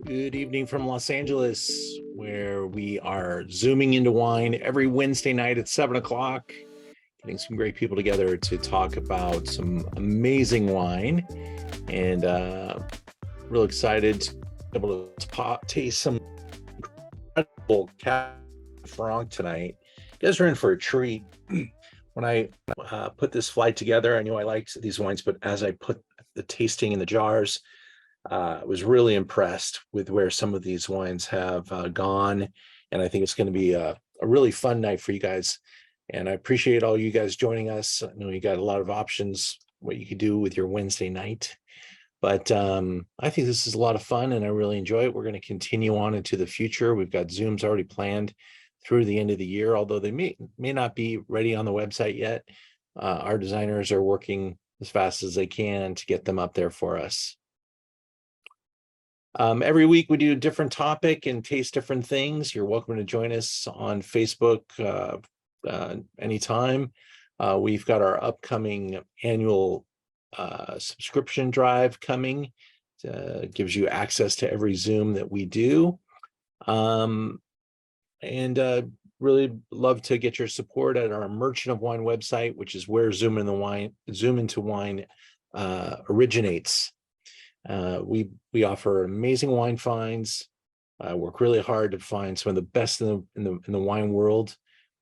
Good evening from Los Angeles, where we are zooming into wine every Wednesday night at 7 o'clock, getting some great people together to talk about some amazing wine. And real excited to be able to taste some incredible Cabernet Franc tonight. You guys are in for a treat. When I put this flight together, I knew I liked these wines, but as I put the tasting in the jars, was really impressed with where some of these wines have gone. And I think it's going to be a really fun night for you guys. And I appreciate all you guys joining us. I know you got a lot of options, what you could do with your Wednesday night. But I think this is a lot of fun and I really enjoy it. We're going to continue on into the future. We've got Zooms already planned through the end of the year, although they may not be ready on the website yet. Our designers are working as fast as they can to get them up there for us. Every week we do a different topic and taste different things. You're welcome to join us on Facebook anytime. We've got our upcoming annual subscription drive coming. Gives you access to every Zoom that we do. Really love to get your support at our Merchant of Wine website, which is where Zoom into Wine originates. We offer amazing wine finds. Work really hard to find some of the best in the wine world,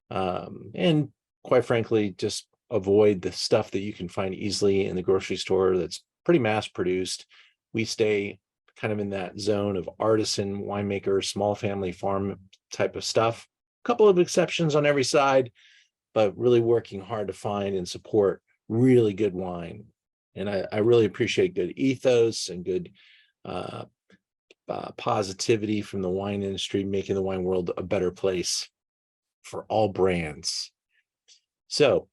and quite frankly, just avoid the stuff that you can find easily in the grocery store that's pretty mass produced. We stay kind of in that zone of artisan winemaker, small family farm type of stuff. A couple of exceptions on every side, but really working hard to find and support really good wine. And I really appreciate good ethos and good positivity from the wine industry, making the wine world a better place for all brands. So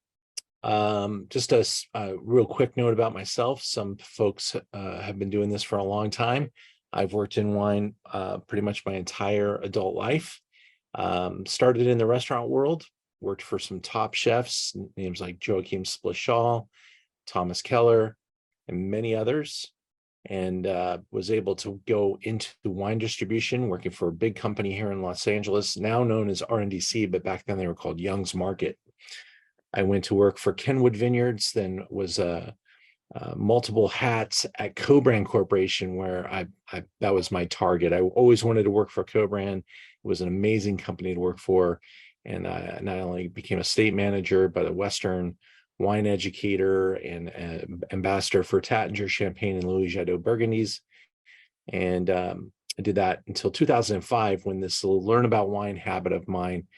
just a real quick note about myself. Some folks have been doing this for a long time. I've worked in wine pretty much my entire adult life. Started in the restaurant world, worked for some top chefs, names like Joachim Splichal, Thomas Keller, and many others, and was able to go into wine distribution, working for a big company here in Los Angeles, now known as RNDC, but back then they were called Young's Market. I went to work for Kenwood Vineyards, then was multiple hats at Co-Brand Corporation, where that was my target. I always wanted to work for Co-Brand. It was an amazing company to work for, and I not only became a state manager, but a Western wine educator and ambassador for Tattinger Champagne and Louis Jadot Burgundies. And I did that until 2005, when this learn about wine habit of mine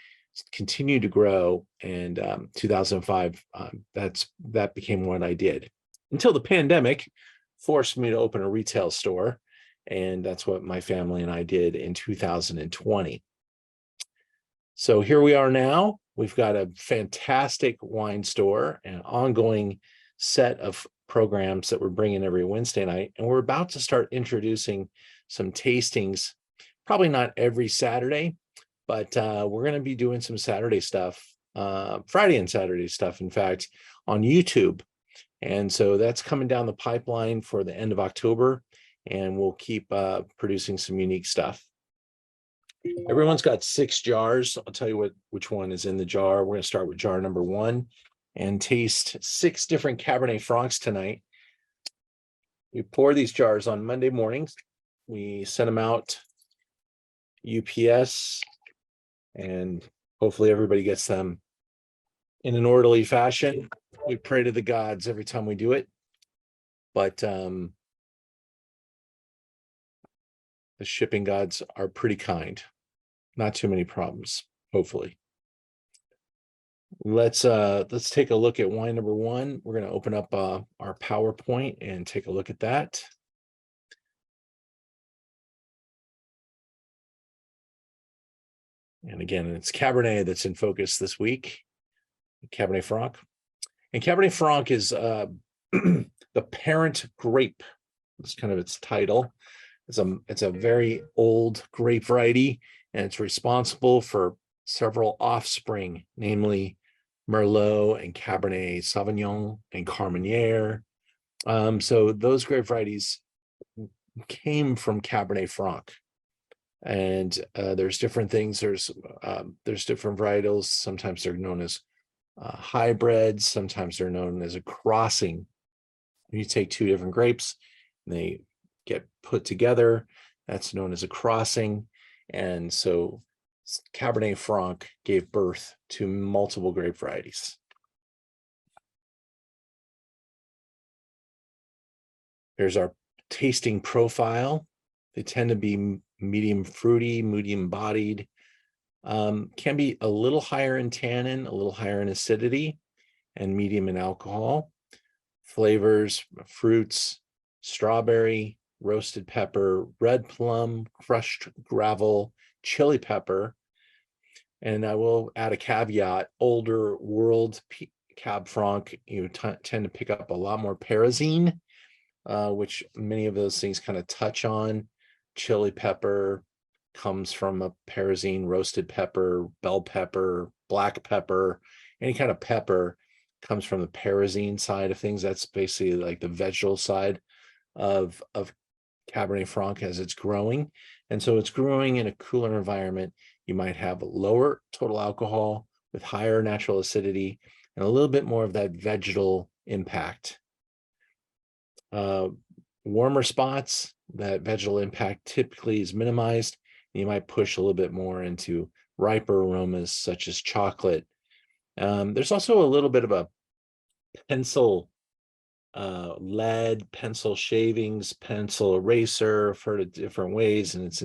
continued to grow. And 2005, that became what I did, until the pandemic forced me to open a retail store. And that's what my family and I did in 2020. So here we are now. We've got a fantastic wine store and an ongoing set of programs that we're bringing every Wednesday night. And we're about to start introducing some tastings, probably not every Saturday, but we're going to be doing some Saturday stuff, Friday and Saturday stuff, in fact, on YouTube. And so that's coming down the pipeline for the end of October, and we'll keep producing some unique stuff. Everyone's got 6 jars. I'll tell you which one is in the jar. We're going to start with jar number 1 and taste 6 different Cabernet Francs tonight. We pour these jars on Monday mornings. We send them out UPS, and hopefully everybody gets them in an orderly fashion. We pray to the gods every time we do it, but the shipping gods are pretty kind. Not too many problems, hopefully. Let's take a look at wine number 1. We're going to open up our PowerPoint and take a look at that. And again, it's Cabernet that's in focus this week, Cabernet Franc. And Cabernet Franc is the parent grape. That's kind of its title. It's a very old grape variety, and it's responsible for several offspring, namely Merlot and Cabernet Sauvignon and Carmenere. So those grape varieties came from Cabernet Franc. And there's different things. There's different varietals. Sometimes they're known as hybrids. Sometimes they're known as a crossing. You take two different grapes and they get put together. That's known as a crossing. And so Cabernet Franc gave birth to multiple grape varieties. Here's our tasting profile. They tend to be medium fruity, medium bodied, can be a little higher in tannin, a little higher in acidity, and medium in alcohol. Flavors, fruits, strawberry, roasted pepper, red plum, crushed gravel, chili pepper. And I will add a caveat: older world Cab Franc, you tend to pick up a lot more pyrazine, which many of those things kind of touch on. Chili pepper comes from a pyrazine, roasted pepper, bell pepper, black pepper, any kind of pepper comes from the pyrazine side of things. That's basically like the vegetal side of Cabernet Franc as it's growing. And so it's growing in a cooler environment. You might have lower total alcohol with higher natural acidity and a little bit more of that vegetal impact. Warmer spots, that vegetal impact typically is minimized. You might push a little bit more into riper aromas such as chocolate. There's also a little bit of a pencil lead, pencil shavings, pencil eraser. I've heard it different ways, and it's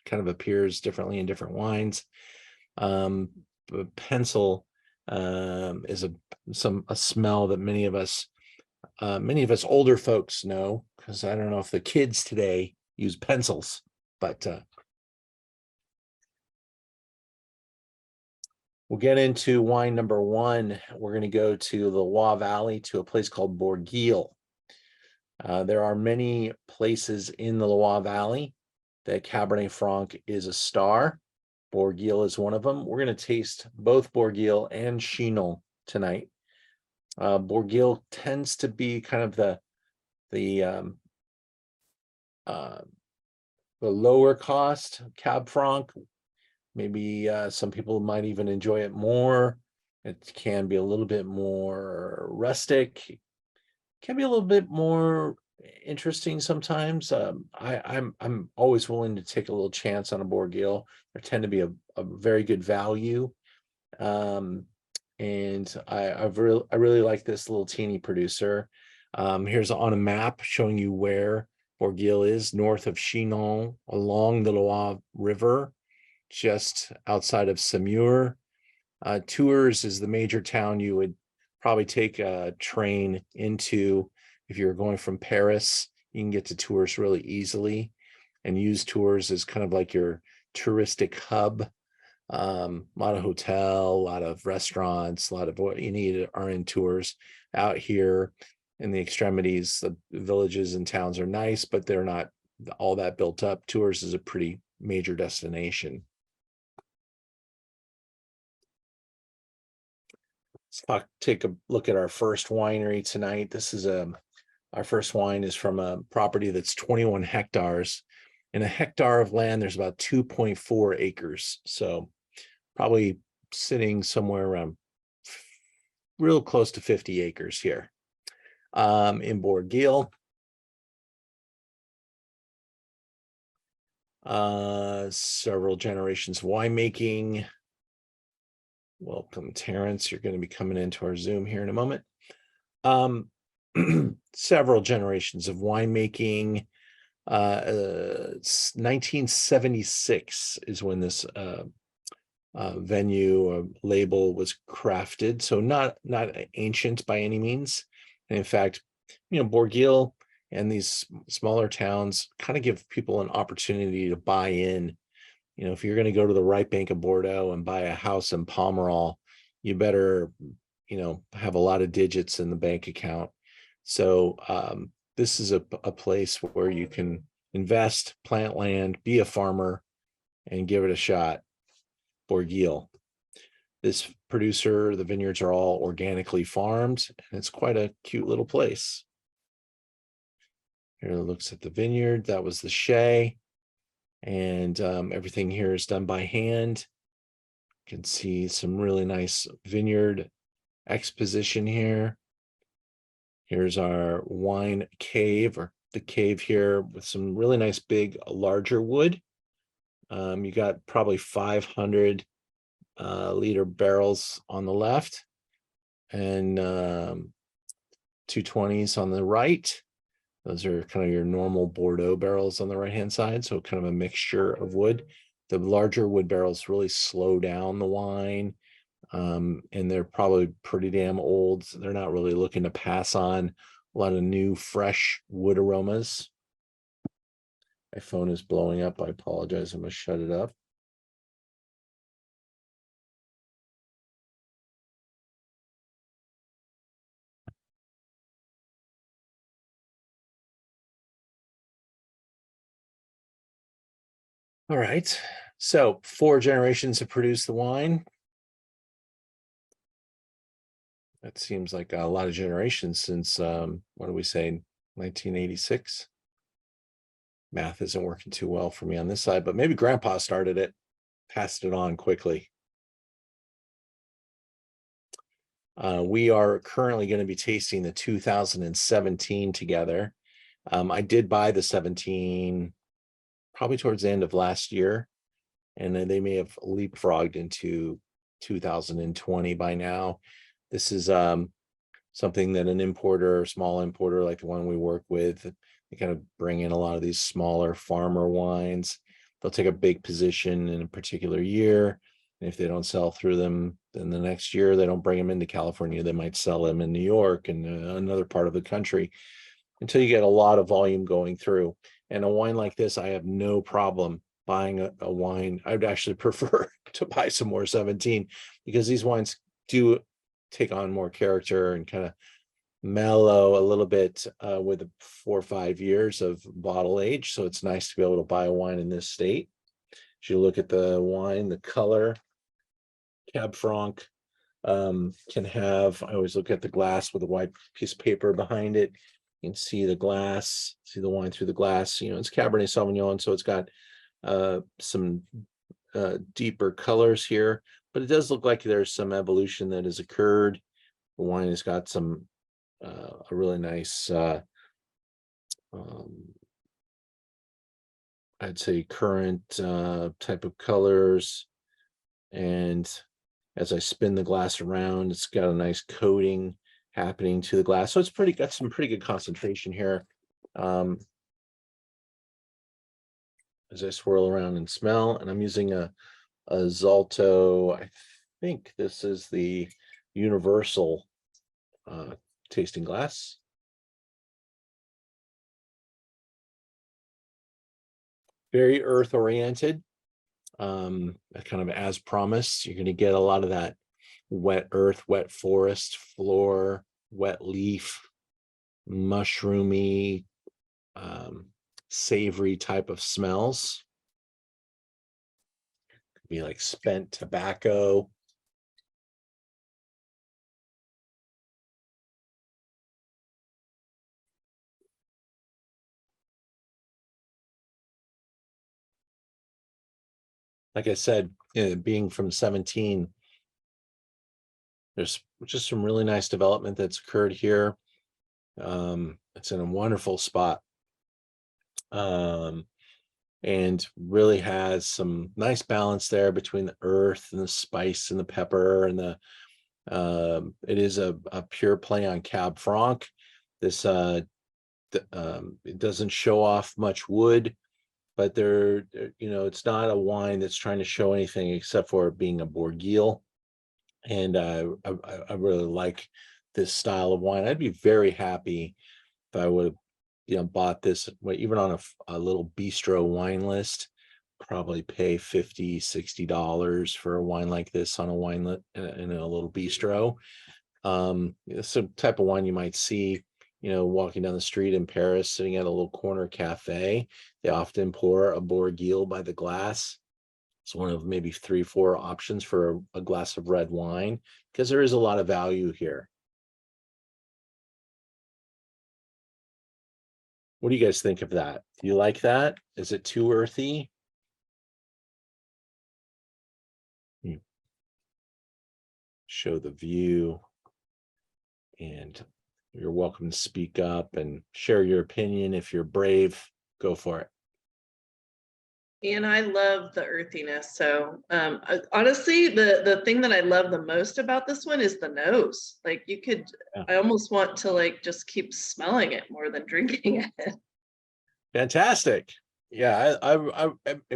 kind of appears differently in different wines. But pencil is a smell that many of us older folks know, because I don't know if the kids today use pencils, but we'll get into wine number one. We're going to go to the Loire Valley to a place called Bourgueil. There are many places in the Loire Valley that Cabernet Franc is a star. Bourgueil is one of them. We're going to taste both Bourgueil and Chinon tonight. Bourgueil tends to be kind of the lower cost Cab Franc. Maybe some people might even enjoy it more. It can be a little bit more rustic. Can be a little bit more interesting sometimes. I'm always willing to take a little chance on a Bourgueil. There tend to be a very good value. And I really like this little teeny producer. Here's on a map showing you where Bourgueil is, north of Chinon, along the Loire River, just outside of Saumur. Tours is the major town you would probably take a train into. If you're going from Paris, you can get to Tours really easily and use Tours as kind of like your touristic hub. A lot of hotel, a lot of restaurants, a lot of what you need are in Tours. Out here in the extremities, the villages and towns are nice, but they're not all that built up. Tours is a pretty major destination. Let's take a look at our first winery tonight. This is our first wine is from a property that's 21 hectares. In a hectare of land, there's about 2.4 acres. So probably sitting somewhere around real close to 50 acres here. In Bourgueil. Several generations of winemaking. Welcome, Terrence. You're going to be coming into our Zoom here in a moment. Several generations of winemaking. 1976 is when this venue label was crafted, so not ancient by any means. And in fact, Bourgueil and these smaller towns kind of give people an opportunity to buy in. If you're going to go to the right bank of Bordeaux and buy a house in Pomerol, you better have a lot of digits in the bank account. So this is a place where you can invest, plant land, be a farmer, and give it a shot. Bourgueil. This producer, the vineyards are all organically farmed, and it's quite a cute little place. Here it looks at the vineyard. That was the Shea. And everything here is done by hand. You can see some really nice vineyard exposition here. Here's our wine cave, or the cave here, with some really nice big larger wood. You got probably 500 liter barrels on the left, and 220s on the right. Those are kind of your normal Bordeaux barrels on the right hand side, so kind of a mixture of wood. The larger wood barrels really slow down the wine, and they're probably pretty damn old. So they're not really looking to pass on a lot of new fresh wood aromas. My phone is blowing up. I apologize. I'm going to shut it up. All right. So 4 generations have produced the wine. That seems like a lot of generations since, what do we say, 1986? Math isn't working too well for me on this side, but maybe Grandpa started it, passed it on quickly. We are currently going to be tasting the 2017 together. I did buy the 17 probably towards the end of last year, and then they may have leapfrogged into 2020 by now. This is something that an importer, small importer like the one we work with, they kind of bring in a lot of these smaller farmer wines. They'll take a big position in a particular year. And if they don't sell through them, then the next year they don't bring them into California. They might sell them in New York and another part of the country until you get a lot of volume going through. And a wine like this, I have no problem buying a wine. I'd actually prefer to buy some more 17, because these wines do take on more character and kind of mellow a little bit with 4 or 5 years of bottle age. So it's nice to be able to buy a wine in this state. As you look at the wine, the color, Cab Franc can have, I always look at the glass with a white piece of paper behind it. You can see the glass, see the wine through the glass. You know, it's Cabernet Sauvignon, so it's got some deeper colors here, but it does look like there's some evolution that has occurred. The wine has got some a really nice I'd say current type of colors, and as I spin the glass around, it's got a nice coating happening to the glass, so it's got some pretty good concentration here. As I swirl around and smell, and I'm using a Zalto, I think this is the universal tasting glass. Very earth oriented, kind of as promised. You're going to get a lot of that wet earth, wet forest floor, wet leaf, mushroomy, savory type of smells. Could be like spent tobacco. Like I said, being from 17, there's just some really nice development that's occurred here. It's in a wonderful spot, and really has some nice balance there between the earth and the spice and the pepper and the it is a pure play on Cab Franc. This it doesn't show off much wood, but it's not a wine that's trying to show anything except for it being a Bourgueil. And I really like this style of wine. I'd be very happy if I would have bought this even on a little bistro wine list. Probably pay $50-$60 for a wine like this on a wine in a little bistro. It's a type of wine you might see, walking down the street in Paris, sitting at a little corner cafe. They often pour a Bourgueil by the glass. It's one of maybe 3-4 options for a glass of red wine, because there is a lot of value here. What do you guys think of that? Do you like that? Is it too earthy? show the view, and you're welcome to speak up and share your opinion. If you're brave, go for it. And I love the earthiness. So honestly, the thing that I love the most about this one is the nose. Like I almost want to like just keep smelling it more than drinking it. Fantastic. Yeah, I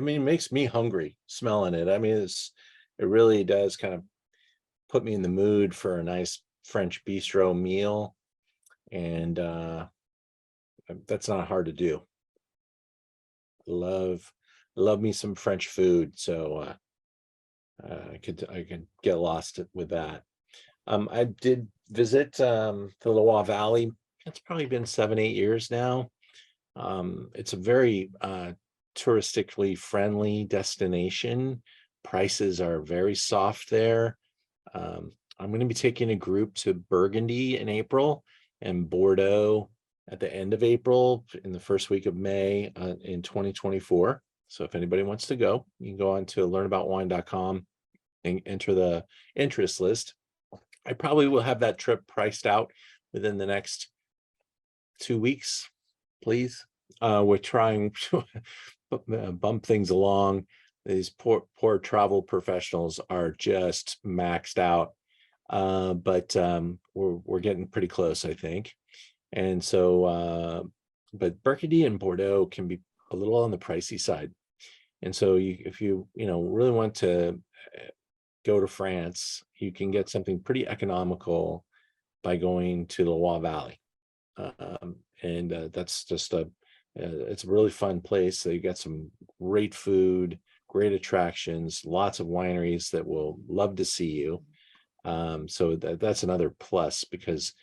mean, it makes me hungry smelling it. I mean, it really does kind of put me in the mood for a nice French bistro meal, and that's not hard to do. Love me some French food, so I could get lost with that. I did visit the Loire Valley. It's probably been 7-8 years now. It's a very touristically friendly destination. Prices are very soft there. I'm going to be taking a group to Burgundy in April and Bordeaux at the end of April in the first week of May in 2024. So if anybody wants to go, you can go on to learnaboutwine.com and enter the interest list. I probably will have that trip priced out within the next 2 weeks, please. We're trying to bump things along. These poor travel professionals are just maxed out, but we're getting pretty close, I think. And so, but Burgundy and Bordeaux can be a little on the pricey side. And so, if you really want to go to France, you can get something pretty economical by going to the Loire Valley, and that's just it's a really fun place. So you got some great food, great attractions, lots of wineries that will love to see you. So that's another plus, because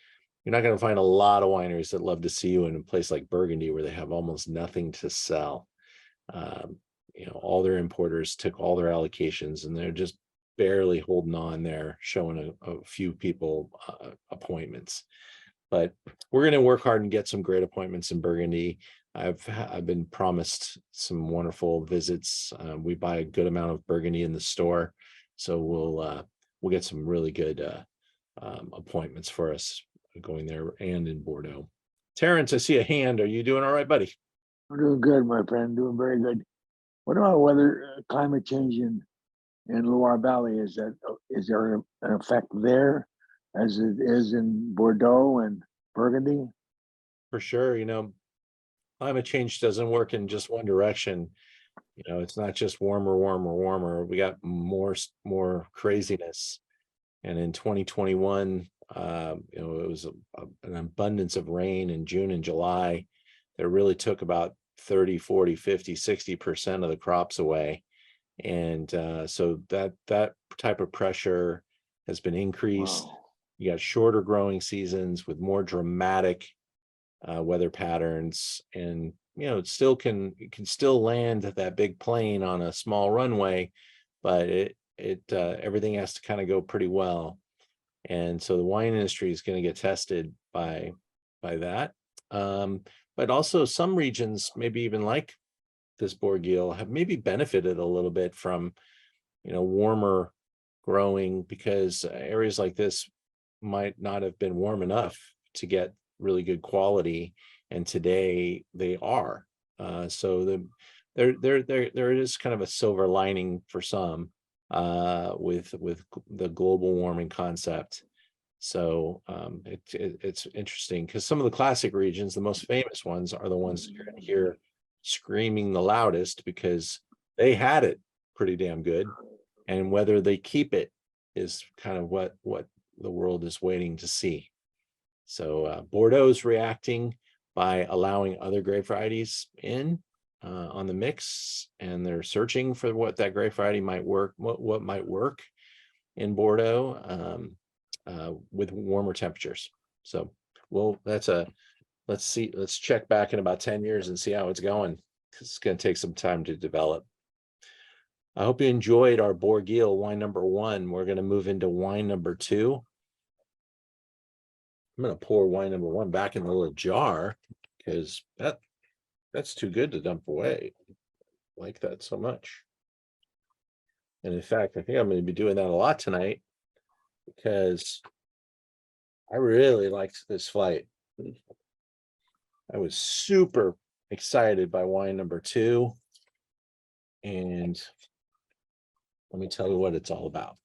you're not going to find a lot of wineries that love to see you in a place like Burgundy where they have almost nothing to sell. All their importers took all their allocations and they're just barely holding on there, showing a few people appointments. But we're going to work hard and get some great appointments in Burgundy. I've been promised some wonderful visits. We buy a good amount of Burgundy in the store, so we'll get some really good appointments for us going there and in Bordeaux. Terrence, I see a hand. Are you doing all right, buddy? I'm doing good, my friend. Doing very good. What about weather, climate change in Loire Valley? Is there an effect there as it is in Bordeaux and Burgundy? For sure. Climate change doesn't work in just one direction. It's not just warmer. We got more craziness. And in 2021, it was an abundance of rain in June and July that really took about 30, 40, 50, 60% of the crops away. And so that type of pressure has been increased. Wow. You got shorter growing seasons with more dramatic weather patterns, and it can still land that big plane on a small runway, but everything has to kind of go pretty well. And so the wine industry is going to get tested by that. But also some regions, maybe even like this Bourgueil, have maybe benefited a little bit from warmer growing, because areas like this might not have been warm enough to get really good quality, and today they are. So there is kind of a silver lining for some with the global warming concept. So it's interesting, because some of the classic regions, the most famous ones, are the ones that you're going to hear screaming the loudest, because they had it pretty damn good, and whether they keep it is kind of what the world is waiting to see. So Bordeaux is reacting by allowing other grape varieties in on the mix, and they're searching for what that grape variety might work, what might work in Bordeaux with warmer temperatures. So let's check back in about 10 years and see how it's going, because it's going to take some time to develop. I hope you enjoyed our Bourgueil wine number 1. We're going to move into wine number 2. I'm going to pour wine number 1 back in the little jar, because that's too good to dump away. I like that so much. And in fact, I think I'm going to be doing that a lot tonight. because I really liked this flight. I was super excited by wine number 2. And let me tell you what it's all about.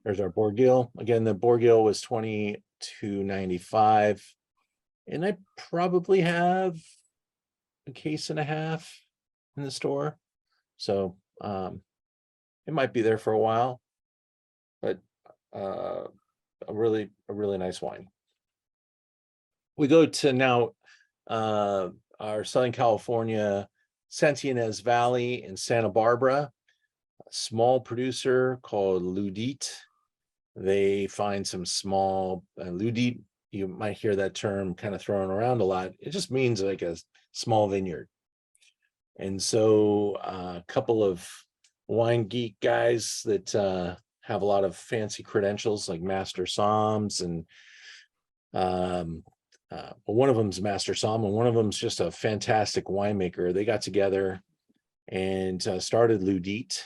There's our Bourguignon. Again, the Bourguignon was $22.95. And I probably have a case and a half in the store. So it might be there for a while, but a really nice wine. We go to now our Southern California Santa Ynez Valley in Santa Barbara, a small producer called Ludite. They find some small Ludite. You might hear that term kind of thrown around a lot. It just means like a small vineyard. And so a couple of wine geek guys that have a lot of fancy credentials like Master Somms, and one of them's Master Somm and one of them's just a fantastic winemaker. They got together and started Ludite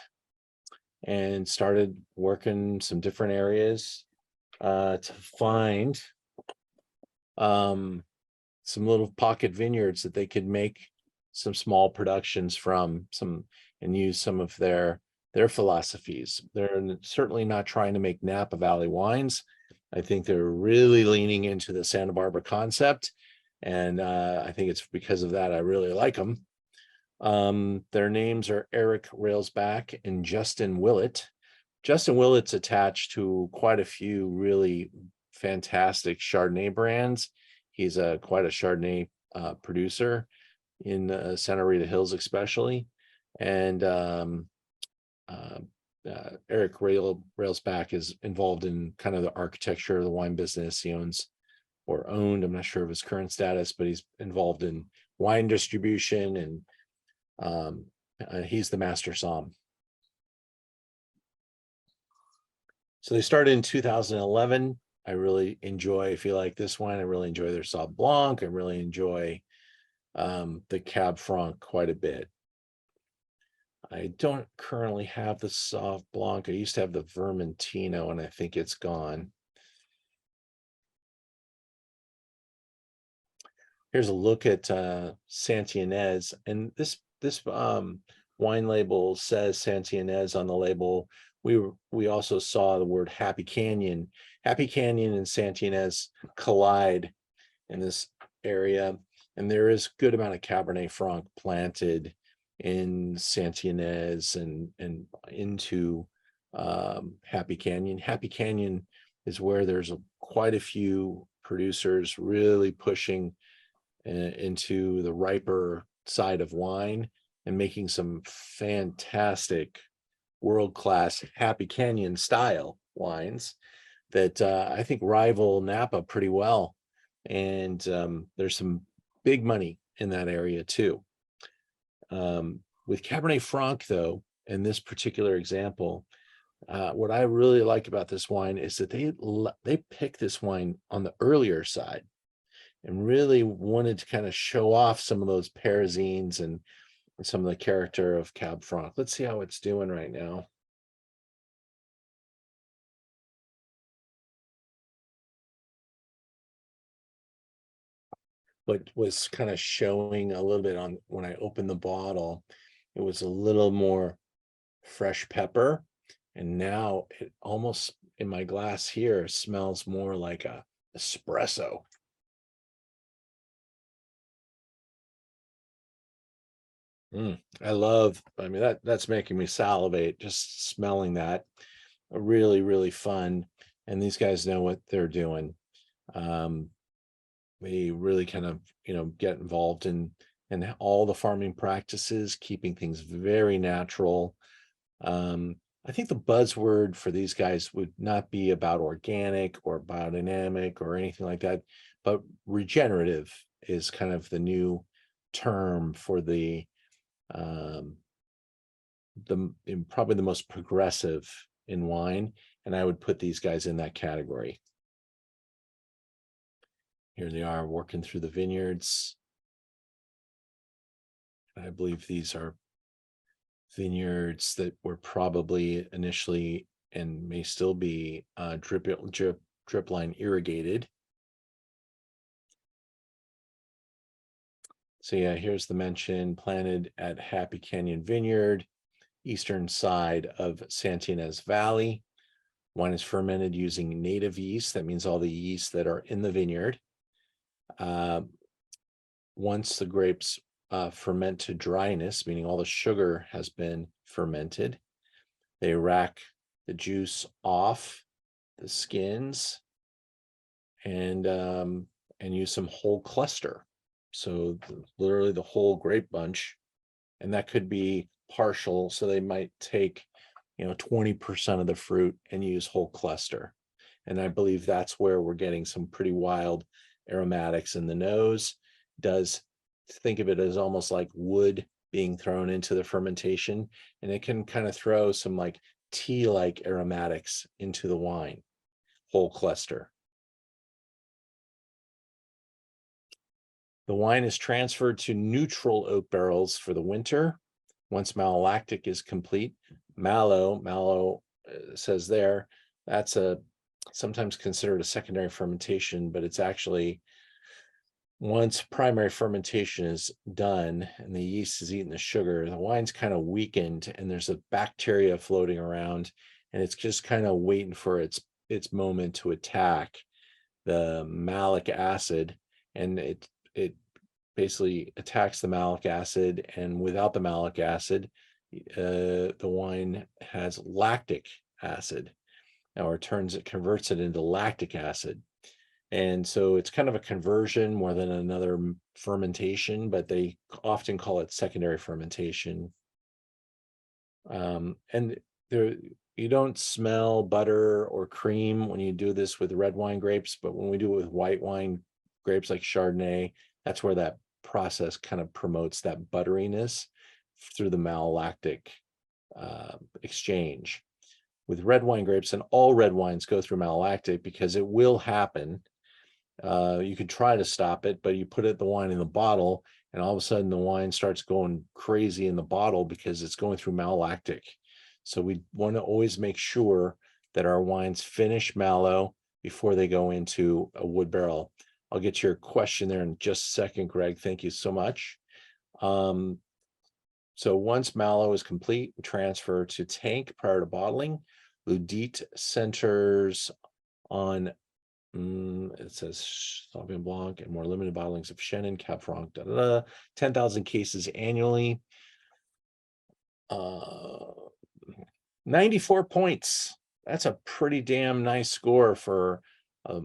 and started working some different areas to find some little pocket vineyards that they could make some small productions from, and use some of their philosophies. They're certainly not trying to make Napa Valley wines. I think they're really leaning into the Santa Barbara concept, and I think it's because of that I really like them. Their names are Eric Railsback and Justin Willett. Justin Willett's attached to quite a few really fantastic Chardonnay brands. He's quite a Chardonnay producer in Santa Rita Hills especially. And Eric Railsback is involved in kind of the architecture of the wine business. He owns or owned, I'm not sure of his current status, but he's involved in wine distribution, and he's the Master Somm. So they started in 2011. I really enjoy, if you like this wine, I really enjoy their Sauv Blanc. I really enjoy the Cab Franc quite a bit. I don't currently have the Sauv Blanc. I used to have the Vermentino, and I think it's gone. Here's a look at Santa Ynez, and this wine label says Santa Ynez on the label. We also saw the word Happy Canyon. Happy Canyon and Santa Ynez collide in this area, and there is a good amount of Cabernet Franc planted in Santa Ynez and into Happy Canyon. Happy Canyon is where there's quite a few producers really pushing into the riper side of wine and making some fantastic world-class Happy Canyon style wines that I think rival Napa pretty well. And there's some big money in that area too. With Cabernet Franc, though, in this particular example, what I really like about this wine is that they picked this wine on the earlier side and really wanted to kind of show off some of those Parisines and some of the character of Cab Franc. Let's see how it's doing right now. What was kind of showing a little bit on when I opened the bottle, it was a little more fresh pepper. And now it almost, in my glass here, smells more like a espresso. I mean, that's making me salivate just smelling that. Really, really fun. And these guys know what they're doing. They really kind of, get involved in all the farming practices, keeping things very natural. I think the buzzword for these guys would not be about organic or biodynamic or anything like that, but regenerative is kind of the new term for probably the most progressive in wine, and I would put these guys in that category. Here they are working through the vineyards. I believe these are vineyards that were probably initially and may still be drip line irrigated. So yeah, here's the mention, planted at Happy Canyon Vineyard, eastern side of Santa Ynez Valley. Wine is fermented using native yeast. That means all the yeast that are in the vineyard. Once the grapes ferment to dryness, meaning all the sugar has been fermented, they rack the juice off the skins and use some whole cluster. So literally the whole grape bunch, and that could be partial. So they might take, 20% of the fruit and use whole cluster. And I believe that's where we're getting some pretty wild aromatics in the nose. Does think of it as almost like wood being thrown into the fermentation, and it can kind of throw some like tea-like aromatics into the wine, whole cluster. The wine is transferred to neutral oak barrels for the winter. Once malolactic is complete, mallow says there, that's sometimes considered a secondary fermentation, but it's actually, once primary fermentation is done and the yeast is eating the sugar, the wine's kind of weakened and there's a bacteria floating around, and it's just kind of waiting for its moment to attack the malic acid, and it basically attacks the malic acid, and without the malic acid, the wine has lactic acid, or converts it into lactic acid. And so it's kind of a conversion more than another fermentation, but they often call it secondary fermentation. And you don't smell butter or cream when you do this with red wine grapes, but when we do it with white wine grapes like Chardonnay, that's where that process kind of promotes that butteriness through the malolactic exchange. With red wine grapes, and all red wines go through malolactic because it will happen. You could try to stop it, but you put the wine in the bottle, and all of a sudden the wine starts going crazy in the bottle because it's going through malolactic. So we want to always make sure that our wines finish mallow before they go into a wood barrel. I'll get your question there in just a second, Greg. Thank you so much. So once mallow is complete, we transfer to tank prior to bottling. Ludite centers on, it says Sauvignon Blanc and more limited bottlings of Chenin, Cab Franc, 10,000 cases annually. 94 points. That's a pretty damn nice score for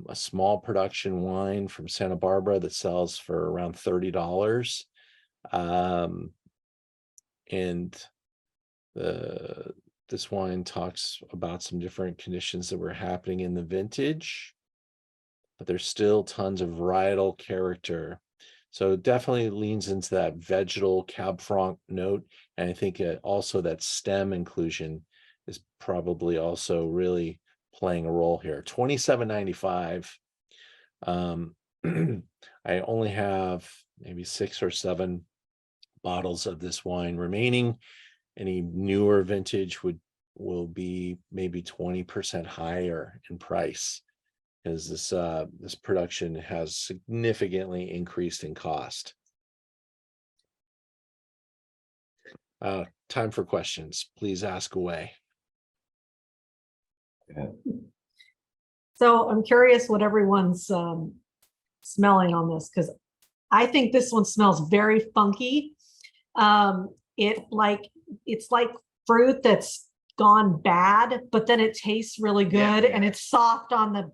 a small production wine from Santa Barbara that sells for around $30. And this wine talks about some different conditions that were happening in the vintage, but there's still tons of varietal character. So it definitely leans into that vegetal Cab Franc note. And I think also that stem inclusion is probably also really playing a role here. $27.95. I only have maybe 6 or 7 bottles of this wine remaining. Any newer vintage will be maybe 20% higher in price, because this production has significantly increased in cost. Time for questions. Please ask away. Yeah. So I'm curious what everyone's smelling on this, because I think this one smells very funky. It's like fruit that's gone bad, but then it tastes really good, and it's soft on the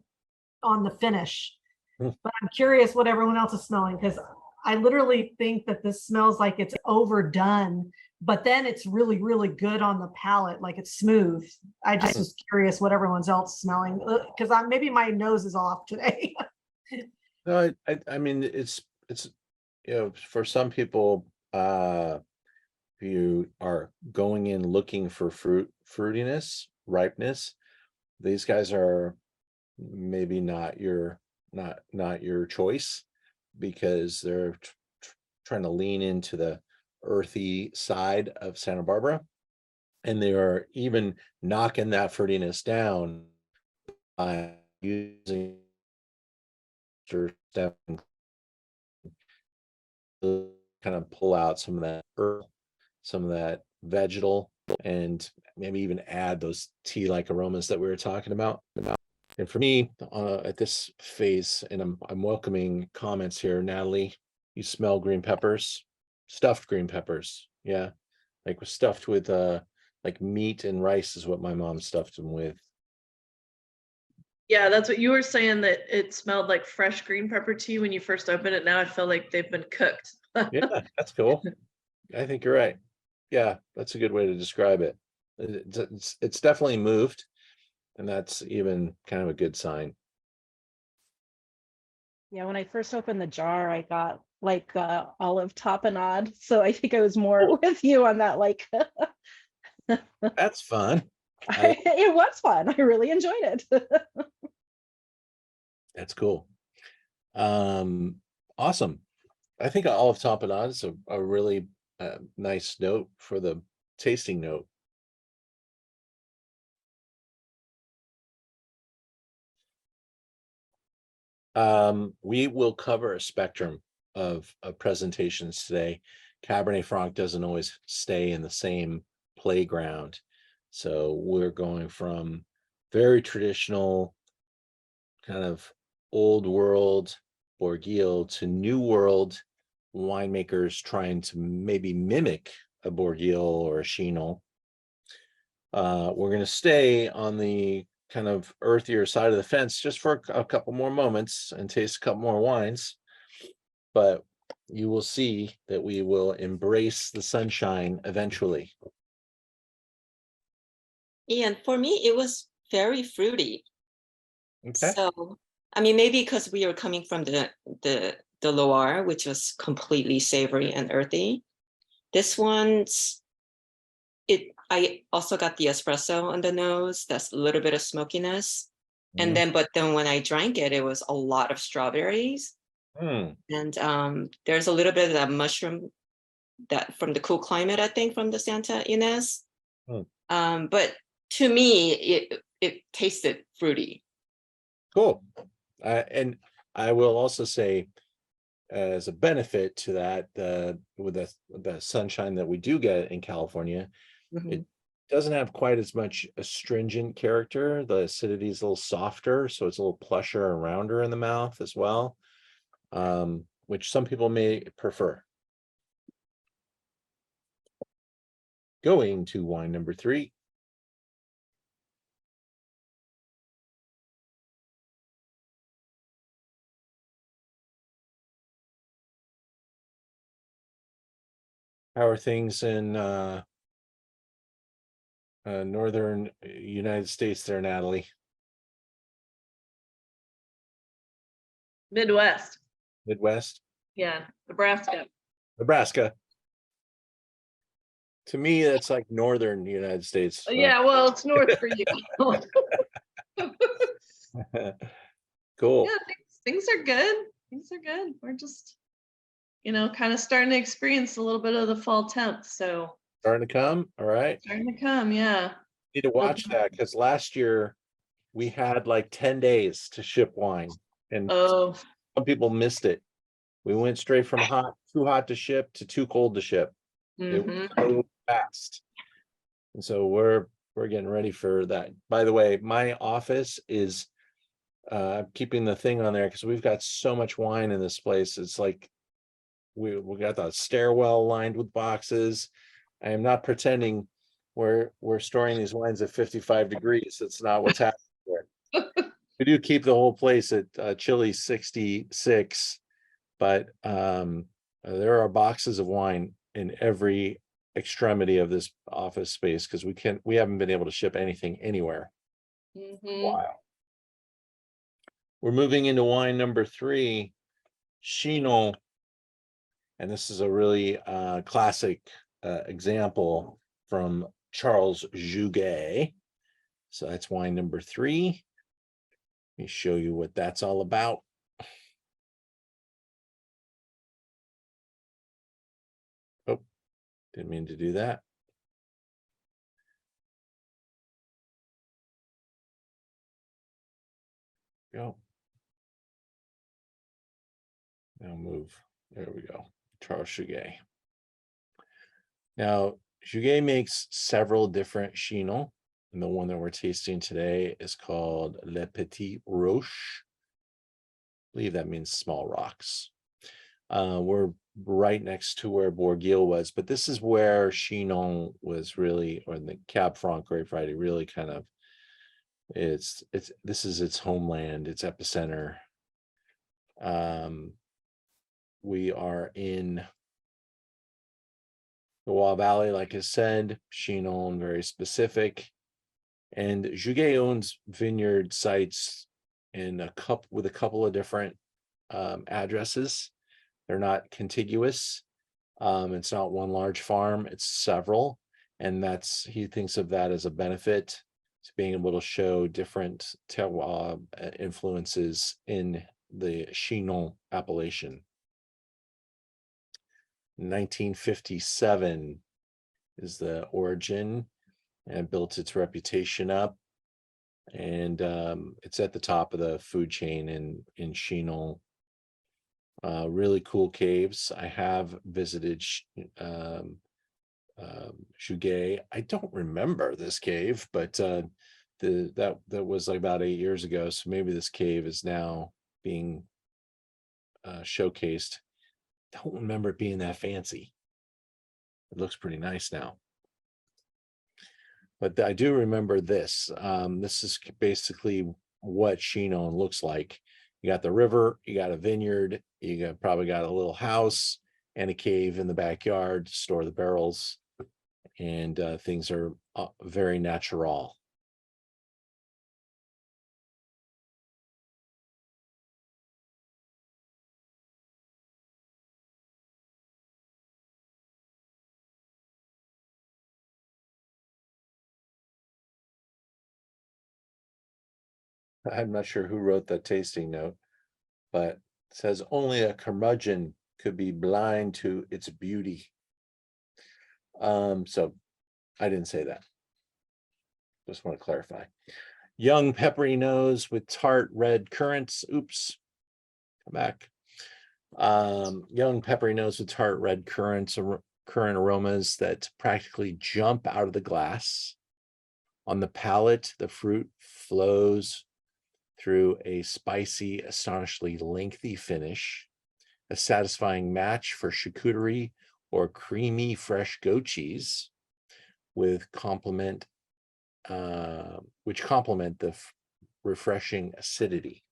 finish. But I'm curious what everyone else is smelling, because I literally think that this smells like it's overdone, but then it's really, really good on the palate, like it's smooth. I just was curious what everyone's else smelling, because maybe my nose is off today. No, I mean, it's for some people, you are going in looking for fruitiness, ripeness. These guys are maybe not your not your choice, because they're trying to lean into the earthy side of Santa Barbara, and they are even knocking that fruitiness down by using step to kind of pull out some of that herb, some of that vegetal, and maybe even add those tea-like aromas that we were talking about. And for me, at this phase, and I'm welcoming comments here, Natalie, you smell green peppers, stuffed green peppers. Yeah, like stuffed with like meat and rice is what my mom stuffed them with. Yeah, that's what you were saying, that it smelled like fresh green pepper tea when you first opened it. Now I feel like they've been cooked. Yeah, that's cool. I think you're right. Yeah, that's a good way to describe it. It's definitely moved, and that's even kind of a good sign. Yeah, when I first opened the jar, I got like olive tapenade. So I think I was more with you on that. Like, That's fun. it was fun. I really enjoyed it. That's cool. Awesome. I think olive tapenade is a really nice note for the tasting note. We will cover a spectrum of presentations today. Cabernet Franc doesn't always stay in the same playground. So we're going from very traditional, kind of old world Bordeaux to new world winemakers trying to maybe mimic a Bordeaux or a Chinon. We're going to stay on the kind of earthier side of the fence just for a couple more moments and taste a couple more wines. But you will see that we will embrace the sunshine eventually. And for me, it was very fruity. Okay. So, I mean, maybe because we are coming from the Loire, which was completely savory and earthy. This one's, I also got the espresso on the nose. That's a little bit of smokiness. And then, but then when I drank it, it was a lot of strawberries. And there's a little bit of that mushroom that from the cool climate, I think, from the Santa Ynez. But to me, it tasted fruity. Cool. And I will also say, as a benefit to that, with the sunshine that we do get in California, it doesn't have quite as much astringent character. The acidity is a little softer, so it's a little plusher and rounder in the mouth as well, which some people may prefer. Going to wine number 3. How are things in northern United States there, Natalie? Midwest. Midwest? Yeah, Nebraska. Nebraska. To me, that's like northern United States. Yeah, well, it's north for you. Cool. Yeah, things are good. Things are good. We're just, kind of starting to experience a little bit of the fall temps. So Starting to come. All right. starting to come, yeah. Need to watch that, because last year we had like 10 days to ship wine, and some people missed it. We went straight from too hot to ship to too cold to ship. It was so fast. And so we're getting ready for that. By the way, my office is keeping the thing on there because we've got so much wine in this place. It's like we got the stairwell lined with boxes. I am not pretending we're storing these wines at 55 degrees. That's not what's happening there. We do keep the whole place at chilly 66, but there are boxes of wine in every extremity of this office space because we haven't been able to ship anything anywhere. Wow. We're moving into wine number 3, Chinon, and this is a really classic example from Charles Jouget. So that's wine number 3. Let me show you what that's all about. Didn't mean to do that. Go. Now move. There we go. Charles Chouguet. Now, Chouguet makes several different Chinon, and the one that we're tasting today is called Le Petit Roche. I believe that means small rocks. We're right next to where Bourgueil was, but this is where Chinon was really, or the Cab Franc grape variety really kind of, this is its homeland, its epicenter. We are in the Loire Valley, like I said, Chinon, very specific. And Chouguet owns vineyard sites in with a couple of different addresses. They're not contiguous. It's not one large farm, it's several. And he thinks of that as a benefit to being able to show different terroir influences in the Chinon appellation. 1957 is the origin, and built its reputation up. And it's at the top of the food chain in Chinon. Really cool caves. I have visited Chouguet. I don't remember this cave, but that was like about 8 years ago. So maybe this cave is now being showcased. Don't remember it being that fancy. It looks pretty nice now. But I do remember this. This is basically what Chinon looks like. You got the river, you got a vineyard, probably got a little house and a cave in the backyard to store the barrels, and things are very natural. I'm not sure who wrote the tasting note, but it says only a curmudgeon could be blind to its beauty. So I didn't say that. Just want to clarify. Young peppery nose with tart red currants. Oops, come back. Young peppery nose with tart red currant aromas that practically jump out of the glass. On the palate, the fruit flows through a spicy, astonishingly lengthy finish, a satisfying match for charcuterie or creamy fresh goat cheese, which complement the refreshing acidity.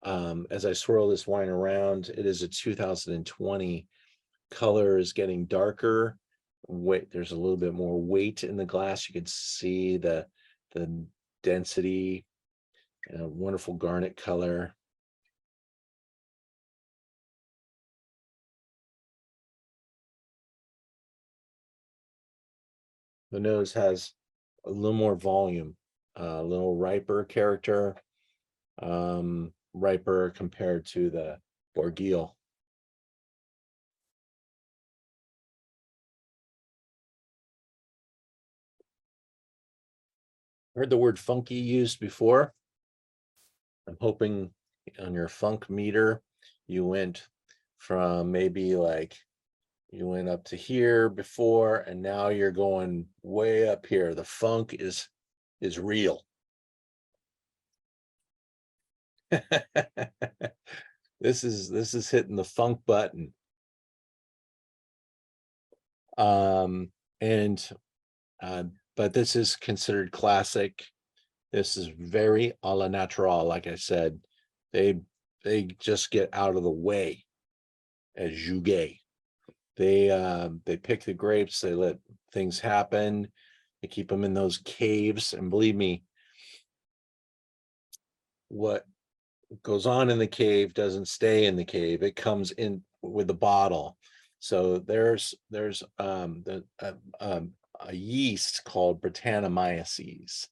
As I swirl this wine around, it is a 2020. Color is getting darker. There's a little bit more weight in the glass. You can see the density, wonderful garnet color. The nose has a little more volume, a little riper character, riper compared to the Bourgueil. Heard the word funky used before. I'm hoping on your funk meter, you went from maybe like you went up to here before, and now you're going way up here. The funk is real. This is hitting the funk button. But this is considered classic. This is very a la natural. Like I said, they just get out of the way as Chouguet. They pick the grapes, they let things happen, they keep them in those caves, and believe me, what goes on in the cave doesn't stay in the cave. It comes in with the bottle. So there's a yeast called Brettanomyces,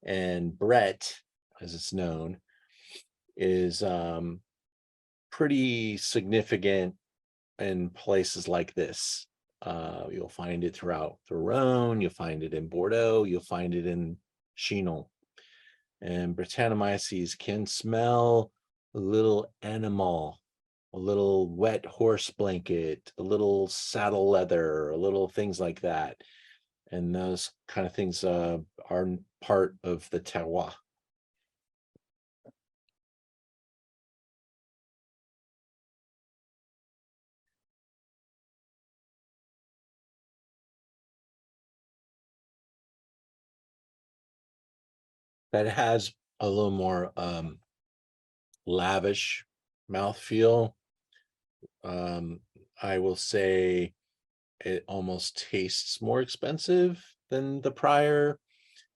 and Brett, as it's known, is pretty significant in places like this. You'll find it throughout the Rhone, you'll find it in Bordeaux, you'll find it in Chinon. And Brettanomyces can smell a little animal, a little wet horse blanket, a little saddle leather, a little things like that. And those kind of things are part of the terroir. That has a little more lavish mouthfeel. I will say it almost tastes more expensive than the prior.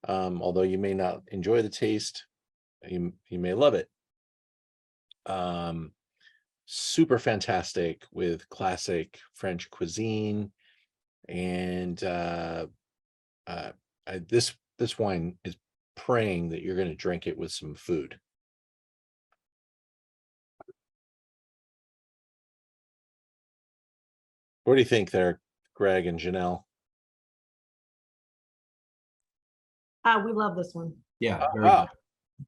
Although you may not enjoy the taste, you may love it. Super fantastic with classic French cuisine, and this wine is praying that you're going to drink it with some food. What do you think there, Greg and Janelle? We love this one. Yeah, very good.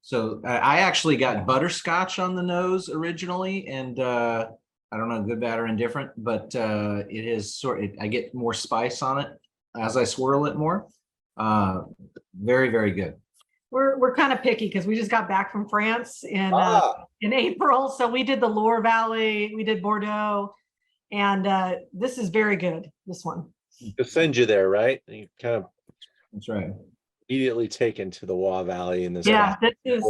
So I actually got butterscotch on the nose originally, and I don't know, good, bad, or indifferent, but it is I get more spice on it as I swirl it more. Very, very good. We're kind of picky because we just got back from France in April. So we did the Loire Valley, we did Bordeaux, and this is very good, this one. To send you there, right? You kind of That's right. immediately taken to the Loire Valley in this. Yeah, this is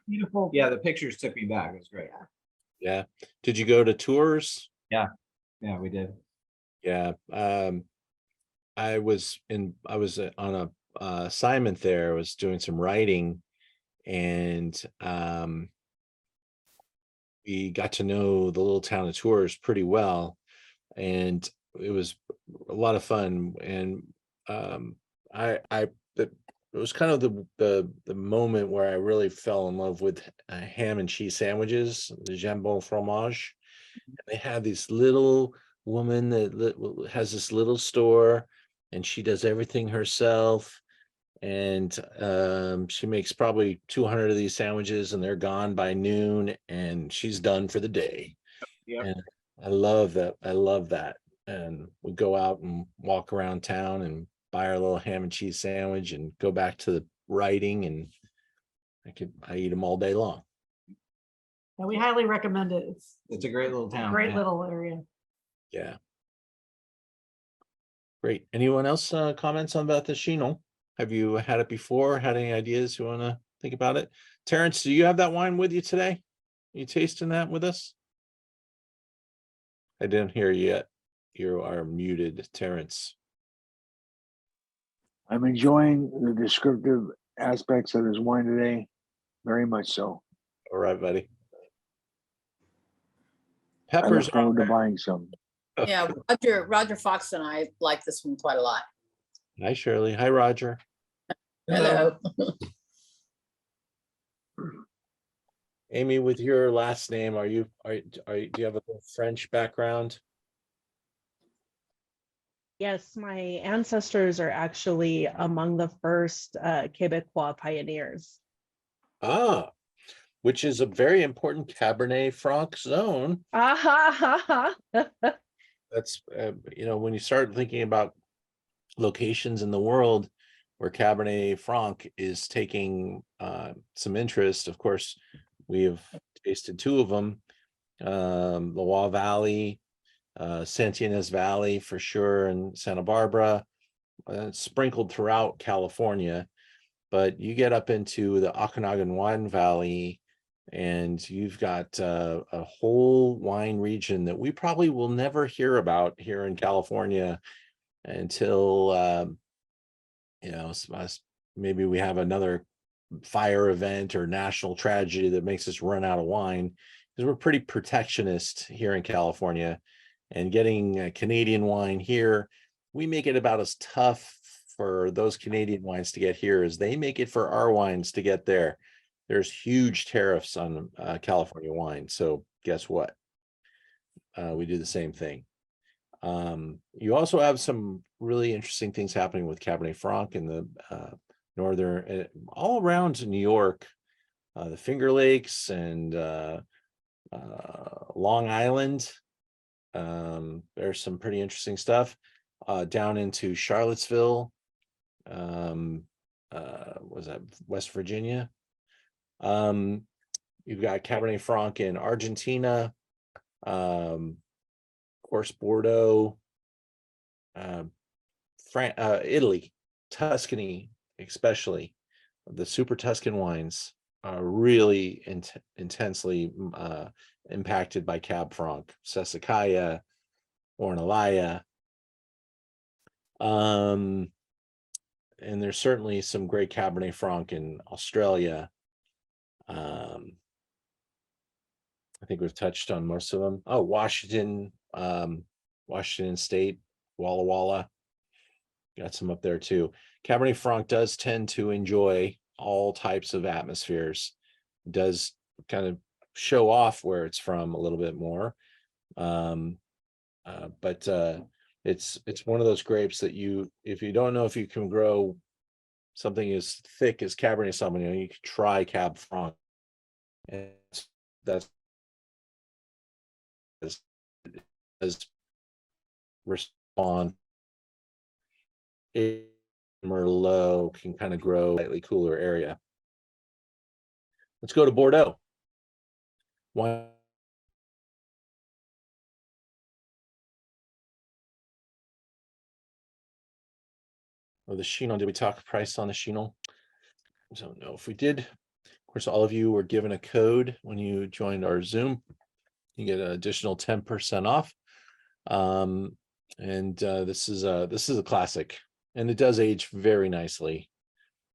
beautiful. Yeah, the pictures took me back. It was great. Yeah. Did you go to tours? Yeah, we did. Yeah. I was on a assignment there. I was doing some writing, and we got to know the little town of Tours pretty well, and it was a lot of fun. And it was kind of the moment where I really fell in love with ham and cheese sandwiches, the jambon fromage. And they have this little woman that has this little store, and she does everything herself. And she makes probably 200 of these sandwiches, and they're gone by noon, and she's done for the day. Yep. And I love that. I love that. And we go out and walk around town and buy our little ham and cheese sandwich and go back to the writing, and I eat them all day long. And we highly recommend it. It's a great little town. Great little area. Yeah. Great. Anyone else comments on about the Chinon? Have you had it before? Had any ideas you want to think about it? Terrence, do you have that wine with you today? You tasting that with us? I didn't hear you yet. You are muted, Terrence. I'm enjoying the descriptive aspects of this wine today, very much so. All right, buddy. I look Peppers forward to are buying some. Yeah, Roger Fox and I like this one quite a lot. Hi, Shirley. Hi, Roger. Hello. Amy, with your last name, do you have a French background? Yes, my ancestors are actually among the first Quebecois pioneers. Which is a very important Cabernet Franc zone. That's, when you start thinking about locations in the world where Cabernet Franc is taking some interest, of course, we have tasted two of them, Loire Valley, Saint-Ynez Valley for sure, and Santa Barbara, sprinkled throughout California. But you get up into the Okanagan Wine Valley, and you've got a whole wine region that we probably will never hear about here in California until, maybe we have another fire event or national tragedy that makes us run out of wine, because we're pretty protectionist here in California. And getting Canadian wine here, we make it about as tough for those Canadian wines to get here as they make it for our wines to get there. There's huge tariffs on California wine. So guess what? We do the same thing. You also have some really interesting things happening with Cabernet Franc in the northern, all around New York, the Finger Lakes and Long Island. There's some pretty interesting stuff down into Charlottesville. Was that West Virginia? You've got Cabernet Franc in Argentina, of course, Bordeaux, Italy, Tuscany, especially. The super Tuscan wines are really intensely impacted by Cab Franc, Sassicaia, Ornellaia. And there's certainly some great Cabernet Franc in Australia. I think we've touched on most of them. Oh, Washington, Washington State, Walla Walla. Got some up there too. Cabernet Franc does tend to enjoy all types of atmospheres. It does kind of show off where it's from a little bit more. But it's one of those grapes that if you don't know if you can grow something as thick as Cabernet Sauvignon, you can try Cab Franc. And that's as respond. Merlot can kind of grow slightly cooler area. Let's go to Bordeaux. One. Oh, the Chinon. Did we talk price on the Chinon? I don't know if we did. Of course, all of you were given a code when you joined our Zoom. You get an additional 10% off. This is a classic, and it does age very nicely.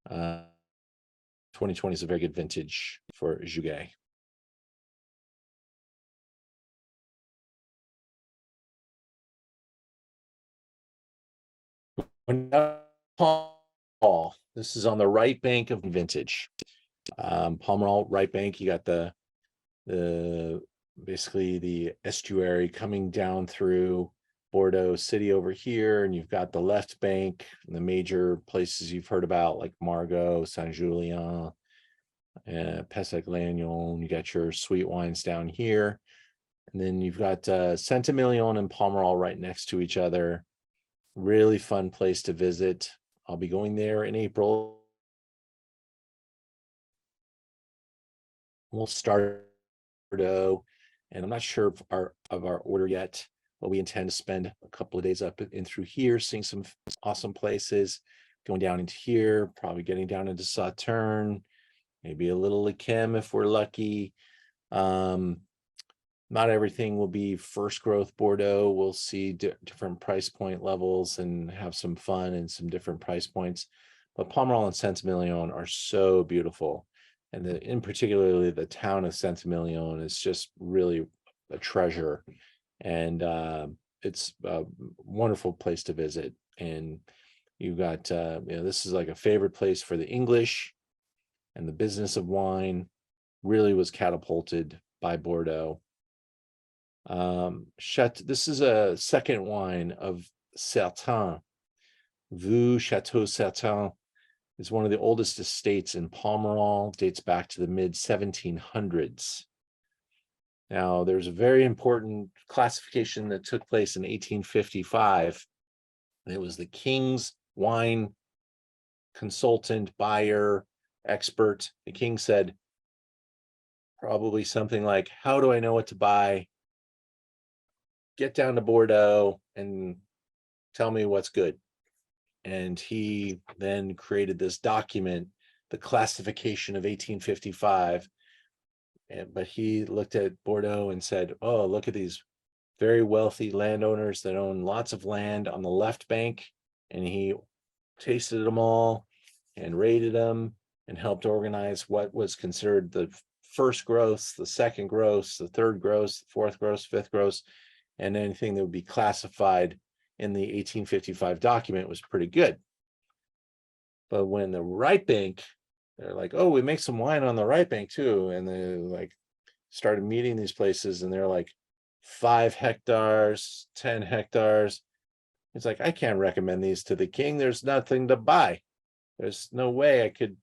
2020 is a very good vintage for Juguet. Paul, this is on the right bank of vintage. Palmerol, right bank. You got the basically the estuary coming down through Bordeaux City over here, and you've got the left bank and the major places you've heard about like Margaux, Saint-Julien, Pessac-Lannion. You got your sweet wines down here, and then you've got Saint-Emilion and Palmerol right next to each other. Really fun place to visit. I'll be going there in April. We'll start Bordeaux, and I'm not sure of our order yet, but we intend to spend a couple of days up in through here, seeing some awesome places, going down into here, probably getting down into Sauternes, maybe a little Yquem if we're lucky. Not everything will be first growth Bordeaux. We'll see different price point levels and have some fun and some different price points. But Palmerol and Saint-Emilion are so beautiful. And in particularly the town of Saint-Emilion is just really a treasure. And it's a wonderful place to visit. And you've got, this is like a favorite place for the English, and the business of wine really was catapulted by Bordeaux. This is a second wine of Certain. Vue Chateau Certain is one of the oldest estates in Palmerol, dates back to the mid 1700s. Now, there's a very important classification that took place in 1855. And it was the King's wine consultant, buyer, expert. The king said probably something like, how do I know what to buy? Get down to Bordeaux and tell me what's good. And he then created this document, the classification of 1855. But he looked at Bordeaux and said, oh, look at these very wealthy landowners that own lots of land on the left bank. And he tasted them all and rated them and helped organize what was considered the first gross, the second gross, the third gross, the fourth gross, fifth gross, and anything that would be classified in the 1855 document was pretty good. But when the right bank, they're like, oh, we make some wine on the right bank too. And they like started meeting these places, and they're like, 5 hectares, 10 hectares. It's like, I can't recommend these to the king. There's nothing to buy. There's no way I could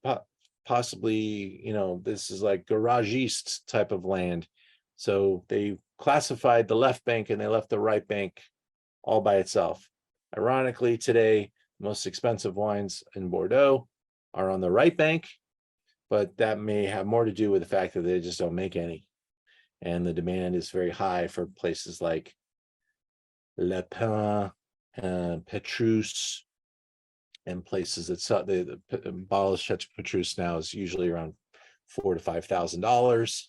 possibly, you know, this is like garagist type of land. So they classified the left bank and they left the right bank all by itself. Ironically, today, most expensive wines in Bordeaux are on the right bank, but that may have more to do with the fact that they just don't make any. And the demand is very high for places like Le Pin, Petrus, and places that sell the bottle of Chateau Petrus now is usually around $4,000 to $5,000,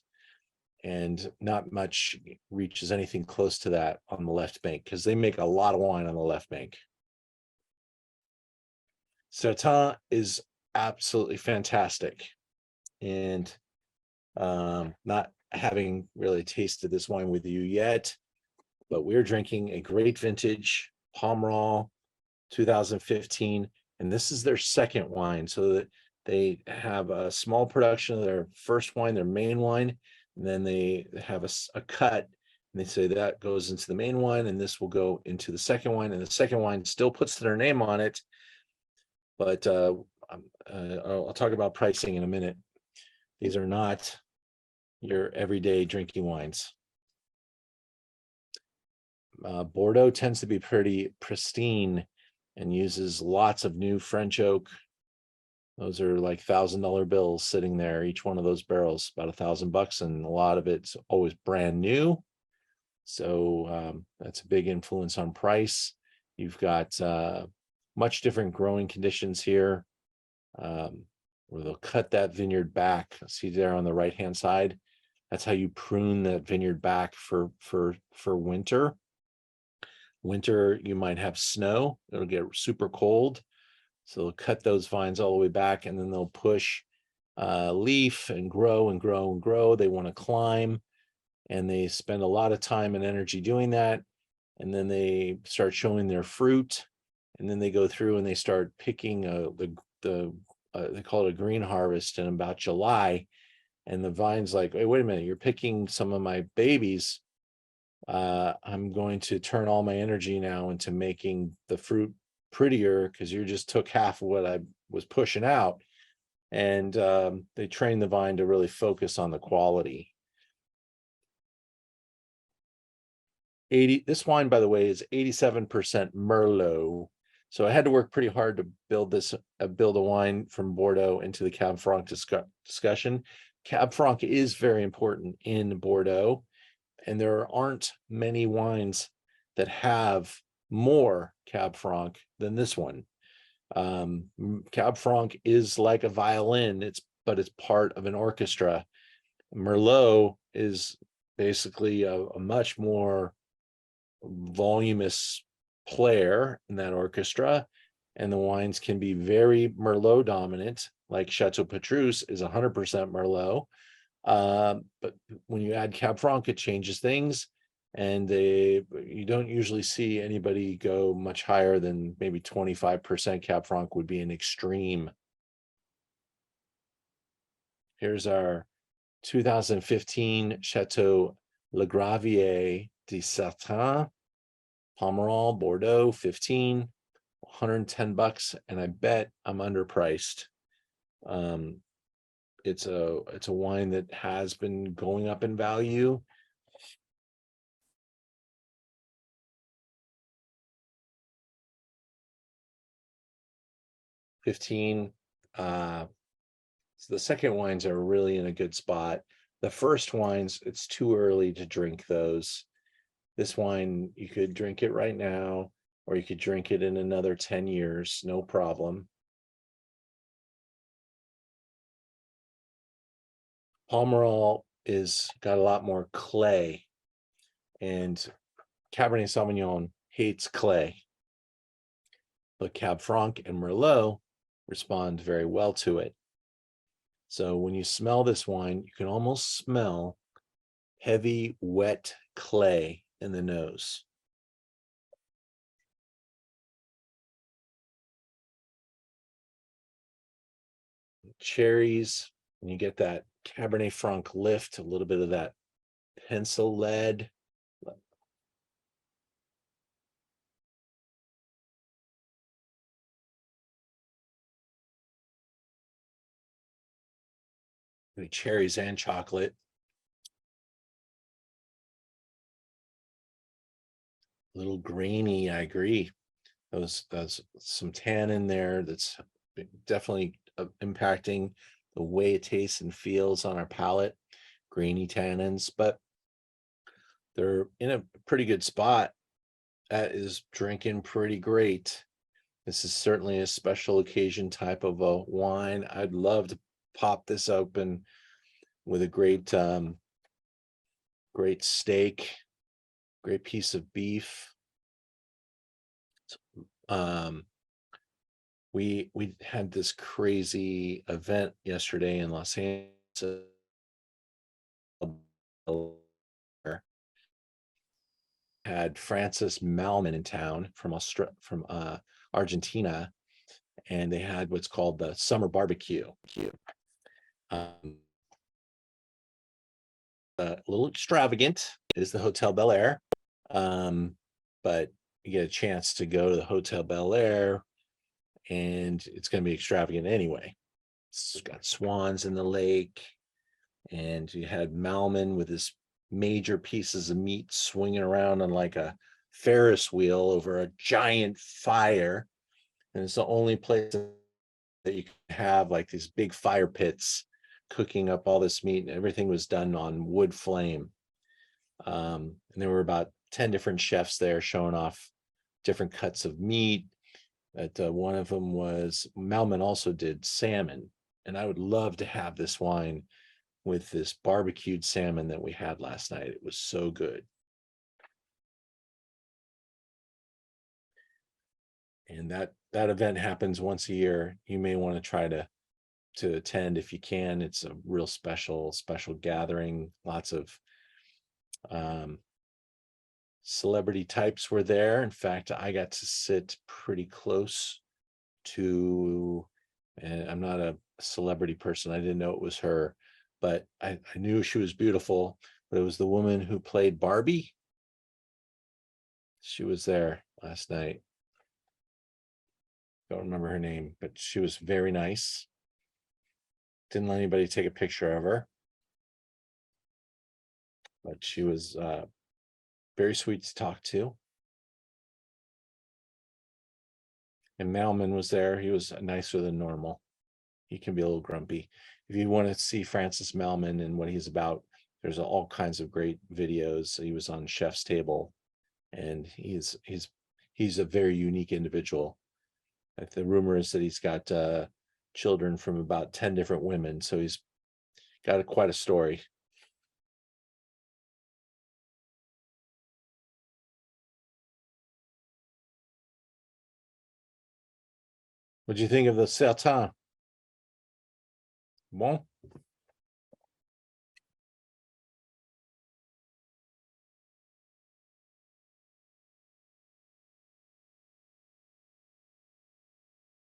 and not much reaches anything close to that on the left bank because they make a lot of wine on the left bank. Certain is absolutely fantastic, and not having really tasted this wine with you yet, but we're drinking a great vintage Pomerol 2015, and this is their second wine. So that they have a small production of their first wine, their main wine, and then they have a cut, and they say that goes into the main wine, and this will go into the second wine, and the second wine still puts their name on it. But I'll talk about pricing in a minute. These are not your everyday drinking wines. Bordeaux tends to be pretty pristine and uses lots of new French oak. Those are like $1,000 bills sitting there. Each one of those barrels about $1,000, and a lot of it's always brand new. So that's a big influence on price. You've got much different growing conditions here, where they'll cut that vineyard back. See there on the right hand side. That's how you prune that vineyard back for winter. Winter, you might have snow. It'll get super cold. So they'll cut those vines all the way back, and then they'll push leaf and grow and grow and grow. They want to climb, and they spend a lot of time and energy doing that. And then they start showing their fruit, and then they go through and they start picking they call it a green harvest in about July. And the vine's like, hey, wait a minute, you're picking some of my babies. I'm going to turn all my energy now into making the fruit prettier because you just took half of what I was pushing out. And they train the vine to really focus on the quality. This wine, by the way, is 87% Merlot. So I had to work pretty hard to build a wine from Bordeaux into the Cab Franc discussion. Cab Franc is very important in Bordeaux, and there aren't many wines that have more Cab Franc than this one. Cab Franc is like a violin, but it's part of an orchestra. Merlot is basically a much more voluminous player in that orchestra, and the wines can be very Merlot dominant, like Chateau Petrus is 100% Merlot. But when you add Cab Franc, it changes things, and you don't usually see anybody go much higher than maybe 25% Cab Franc would be an extreme. Here's our 2015 Chateau Le Gravier de Certain, Pomerol, Bordeaux, 15, $110, and I bet I'm underpriced. It's a wine that has been going up in value. $15. So the second wines are really in a good spot. The first wines, it's too early to drink those. This wine, you could drink it right now, or you could drink it in another 10 years, no problem. Pomerol got a lot more clay, and Cabernet Sauvignon hates clay. But Cab Franc and Merlot respond very well to it. So when you smell this wine, you can almost smell heavy, wet clay in the nose. Cherries, and you get that Cabernet Franc lift, a little bit of that pencil lead, cherries and chocolate. A little grainy, I agree. There's some tan in there that's definitely impacting the way it tastes and feels on our palate. Grainy tannins, but they're in a pretty good spot. That is drinking pretty great. This is certainly a special occasion type of a wine. I'd love to pop this open with a great great steak, great piece of beef. We had this crazy event yesterday in Los Angeles. Had Francis Malman in town from Argentina, and they had what's called the summer barbecue. A little extravagant is the Hotel Bel Air, but you get a chance to go to the Hotel Bel Air, and it's going to be extravagant anyway. It's got swans in the lake, and you had Malman with his major pieces of meat swinging around on like a Ferris wheel over a giant fire. And it's the only place that you can have like these big fire pits cooking up all this meat, and everything was done on wood flame. And there were about 10 different chefs there showing off different cuts of meat. One of them was Malman also did salmon, and I would love to have this wine with this barbecued salmon that we had last night. It was so good. And that event happens once a year. You may want to try to attend if you can. It's a real special gathering. Lots of celebrity types were there. In fact, I got to sit pretty close to, and I'm not a celebrity person, I didn't know it was her, but I knew she was beautiful. But it was the woman who played Barbie. She was there last night. Don't remember her name, but she was very nice. Didn't let anybody take a picture of her, but she was very sweet to talk to. And Malman was there. He was nicer than normal. He can be a little grumpy. If you want to see Francis Malman and what he's about, there's all kinds of great videos. He was on Chef's Table, and he's a very unique individual. The rumor is that he's got children from about 10 different women, so he's got quite a story. What'd you think of the Certain? Bon?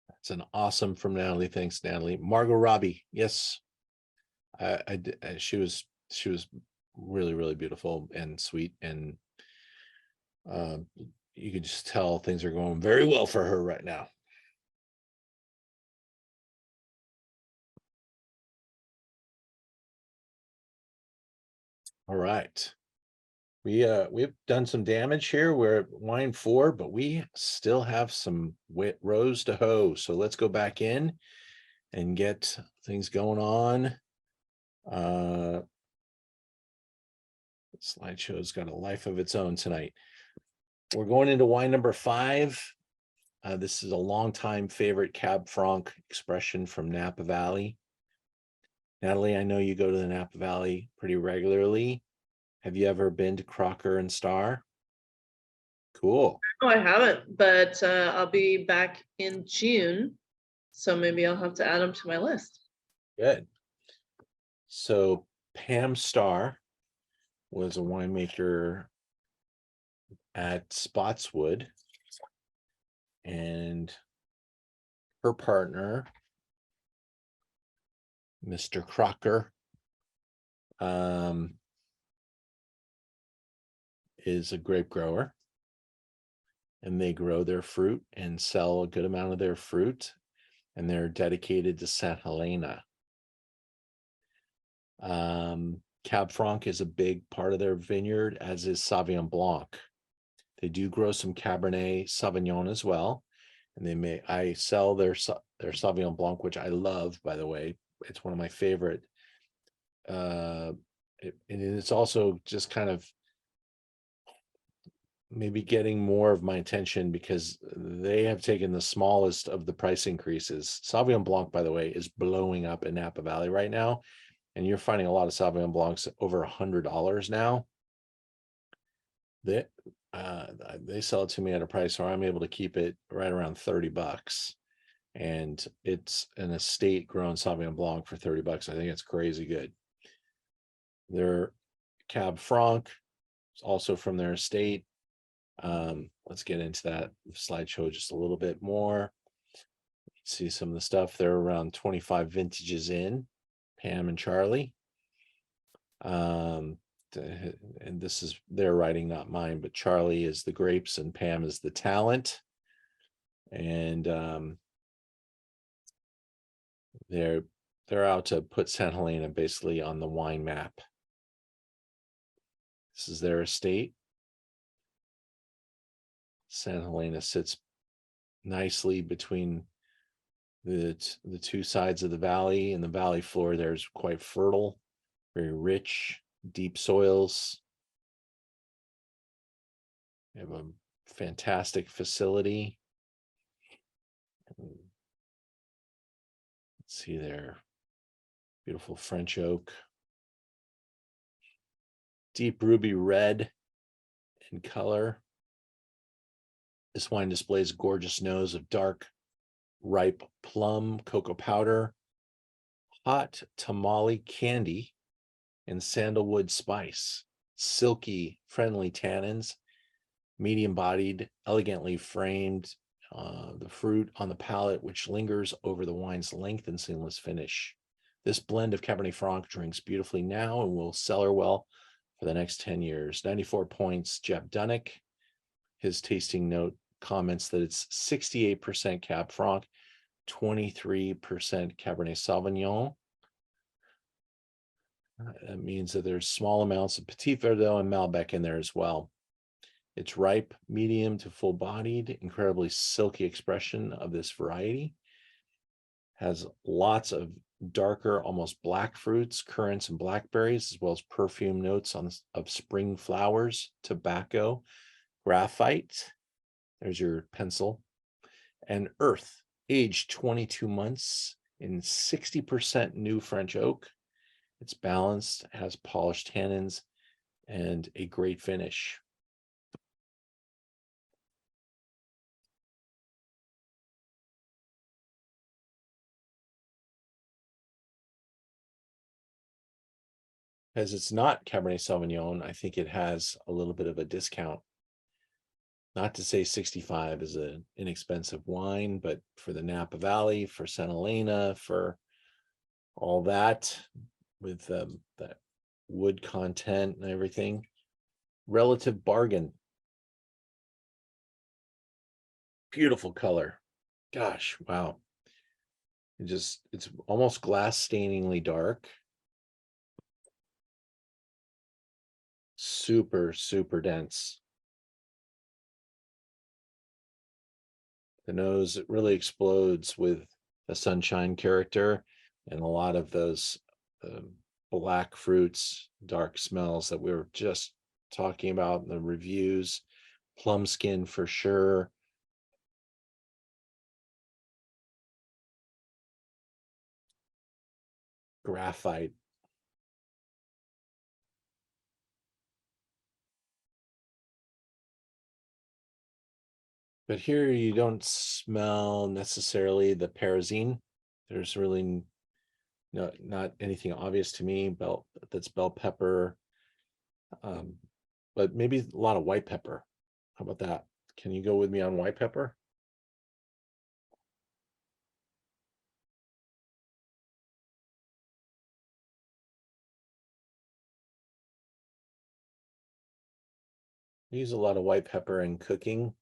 That's an awesome from Natalie. Thanks, Natalie. Margot Robbie. Yes. She was really, really beautiful and sweet, and you could just tell things are going very well for her right now. All right. We've done some damage here. We're at wine 4, but we still have some wet rows to hoe. So let's go back in and get things going on. Slideshow's got a life of its own tonight. We're going into wine number 5. This is a longtime favorite Cab Franc expression from Napa Valley. Natalie, I know you go to the Napa Valley pretty regularly. Have you ever been to Crocker and Star? Cool. No, I haven't, but I'll be back in June, so maybe I'll have to add them to my list. Good. So Pam Starr was a winemaker at Spotswood, and her partner, Mr. Crocker, is a grape grower, and they grow their fruit and sell a good amount of their fruit, and they're dedicated to St. Helena. Cab Franc is a big part of their vineyard, as is Sauvignon Blanc. They do grow some Cabernet Sauvignon as well, and I sell their Sauvignon Blanc, which I love, by the way. It's one of my favorite. And it's also just kind of maybe getting more of my attention because they have taken the smallest of the price increases. Sauvignon Blanc, by the way, is blowing up in Napa Valley right now, and you're finding a lot of Sauvignon Blancs over $100 now. They sell it to me at a price where I'm able to keep it right around $30, and it's an estate grown Sauvignon Blanc for $30. I think it's crazy good. Their Cab Franc is also from their estate. Let's get into that slideshow just a little bit more. See some of the stuff. They're around 25 vintages in, Pam and Charlie. And this is their writing, not mine, but Charlie is the grapes and Pam is the talent. And they're out to put St. Helena basically on the wine map. This is their estate. St. Helena sits nicely between the two sides of the valley, and the valley floor there is quite fertile, very rich, deep soils. They have a fantastic facility. Let's see there. Beautiful French oak. Deep ruby red in color. This wine displays a gorgeous nose of dark, ripe plum, cocoa powder, hot tamale candy, and sandalwood spice. Silky, friendly tannins, medium-bodied, elegantly framed, the fruit on the palate, which lingers over the wine's length and seamless finish. This blend of Cabernet Franc drinks beautifully now and will cellar well for the next 10 years. 94 points. Jeb Dunnick, his tasting note comments that it's 68% Cab Franc, 23% Cabernet Sauvignon. That means that there's small amounts of Petit Verdot and Malbec in there as well. It's ripe, medium to full-bodied, incredibly silky expression of this variety. Has lots of darker, almost black fruits, currants and blackberries, as well as perfume notes of spring flowers, tobacco, graphite. There's your pencil. And earth, aged 22 months in 60% new French oak. It's balanced, has polished tannins, and a great finish. As it's not Cabernet Sauvignon, I think it has a little bit of a discount. Not to say 65 is an inexpensive wine, but for the Napa Valley, for St. Helena, for all that, with that wood content and everything, relative bargain. Beautiful color. Gosh, wow. It's almost glass stainingly dark. Super, super dense. The nose really explodes with the sunshine character and a lot of those black fruits, dark smells that we were just talking about in the reviews. Plum skin for sure. Graphite. But here you don't smell necessarily the pyrazine. There's really not anything obvious to me. That's bell pepper, but maybe a lot of white pepper. How about that? Can you go with me on white pepper? I use a lot of white pepper in cooking.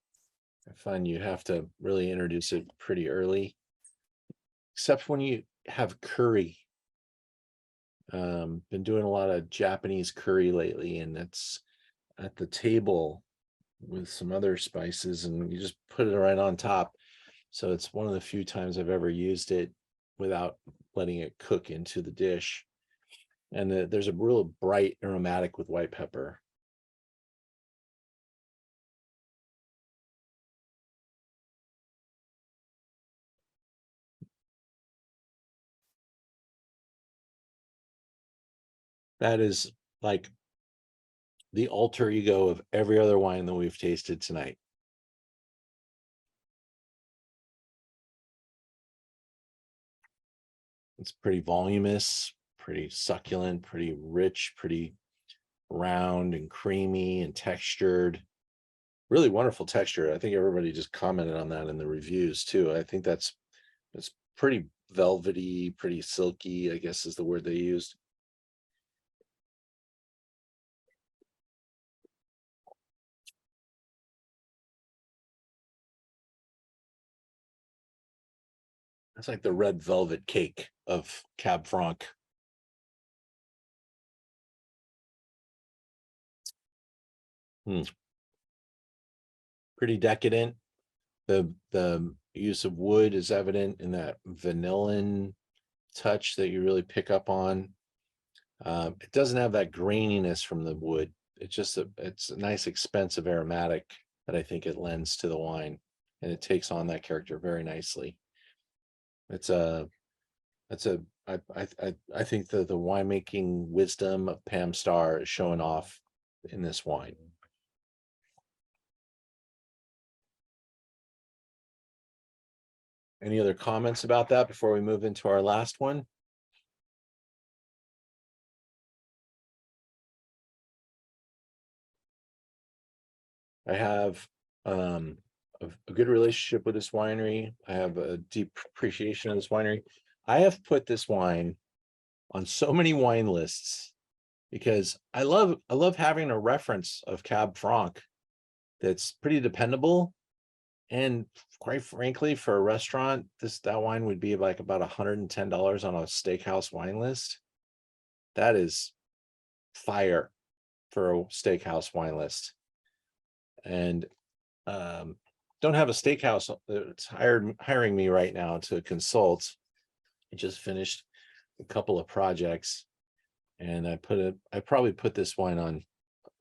I find you have to really introduce it pretty early, except when you have curry. Been doing a lot of Japanese curry lately, and it's at the table with some other spices, and you just put it right on top. So it's one of the few times I've ever used it without letting it cook into the dish. And there's a real bright aromatic with white pepper. That is like the alter ego of every other wine that we've tasted tonight. It's pretty voluminous, pretty succulent, pretty rich, pretty round and creamy and textured. Really wonderful texture. I think everybody just commented on that in the reviews too. I think it's pretty velvety, pretty silky, I guess is the word they used. It's like the red velvet cake of Cab Franc. Pretty decadent. The use of wood is evident in that vanillin touch that you really pick up on. It doesn't have that graininess from the wood. It's a nice expensive aromatic that I think it lends to the wine, and it takes on that character very nicely. I think the winemaking wisdom of Pam Starr is showing off in this wine. Any other comments about that before we move into our last one? I have a good relationship with this winery. I have a deep appreciation of this winery. I have put this wine on so many wine lists because I love having a reference of Cab Franc that's pretty dependable. And quite frankly, for a restaurant, that wine would be like about $110 on a steakhouse wine list. That is fire for a steakhouse wine list. And don't have a steakhouse that's hiring me right now to consult. I just finished a couple of projects, and I probably put this wine on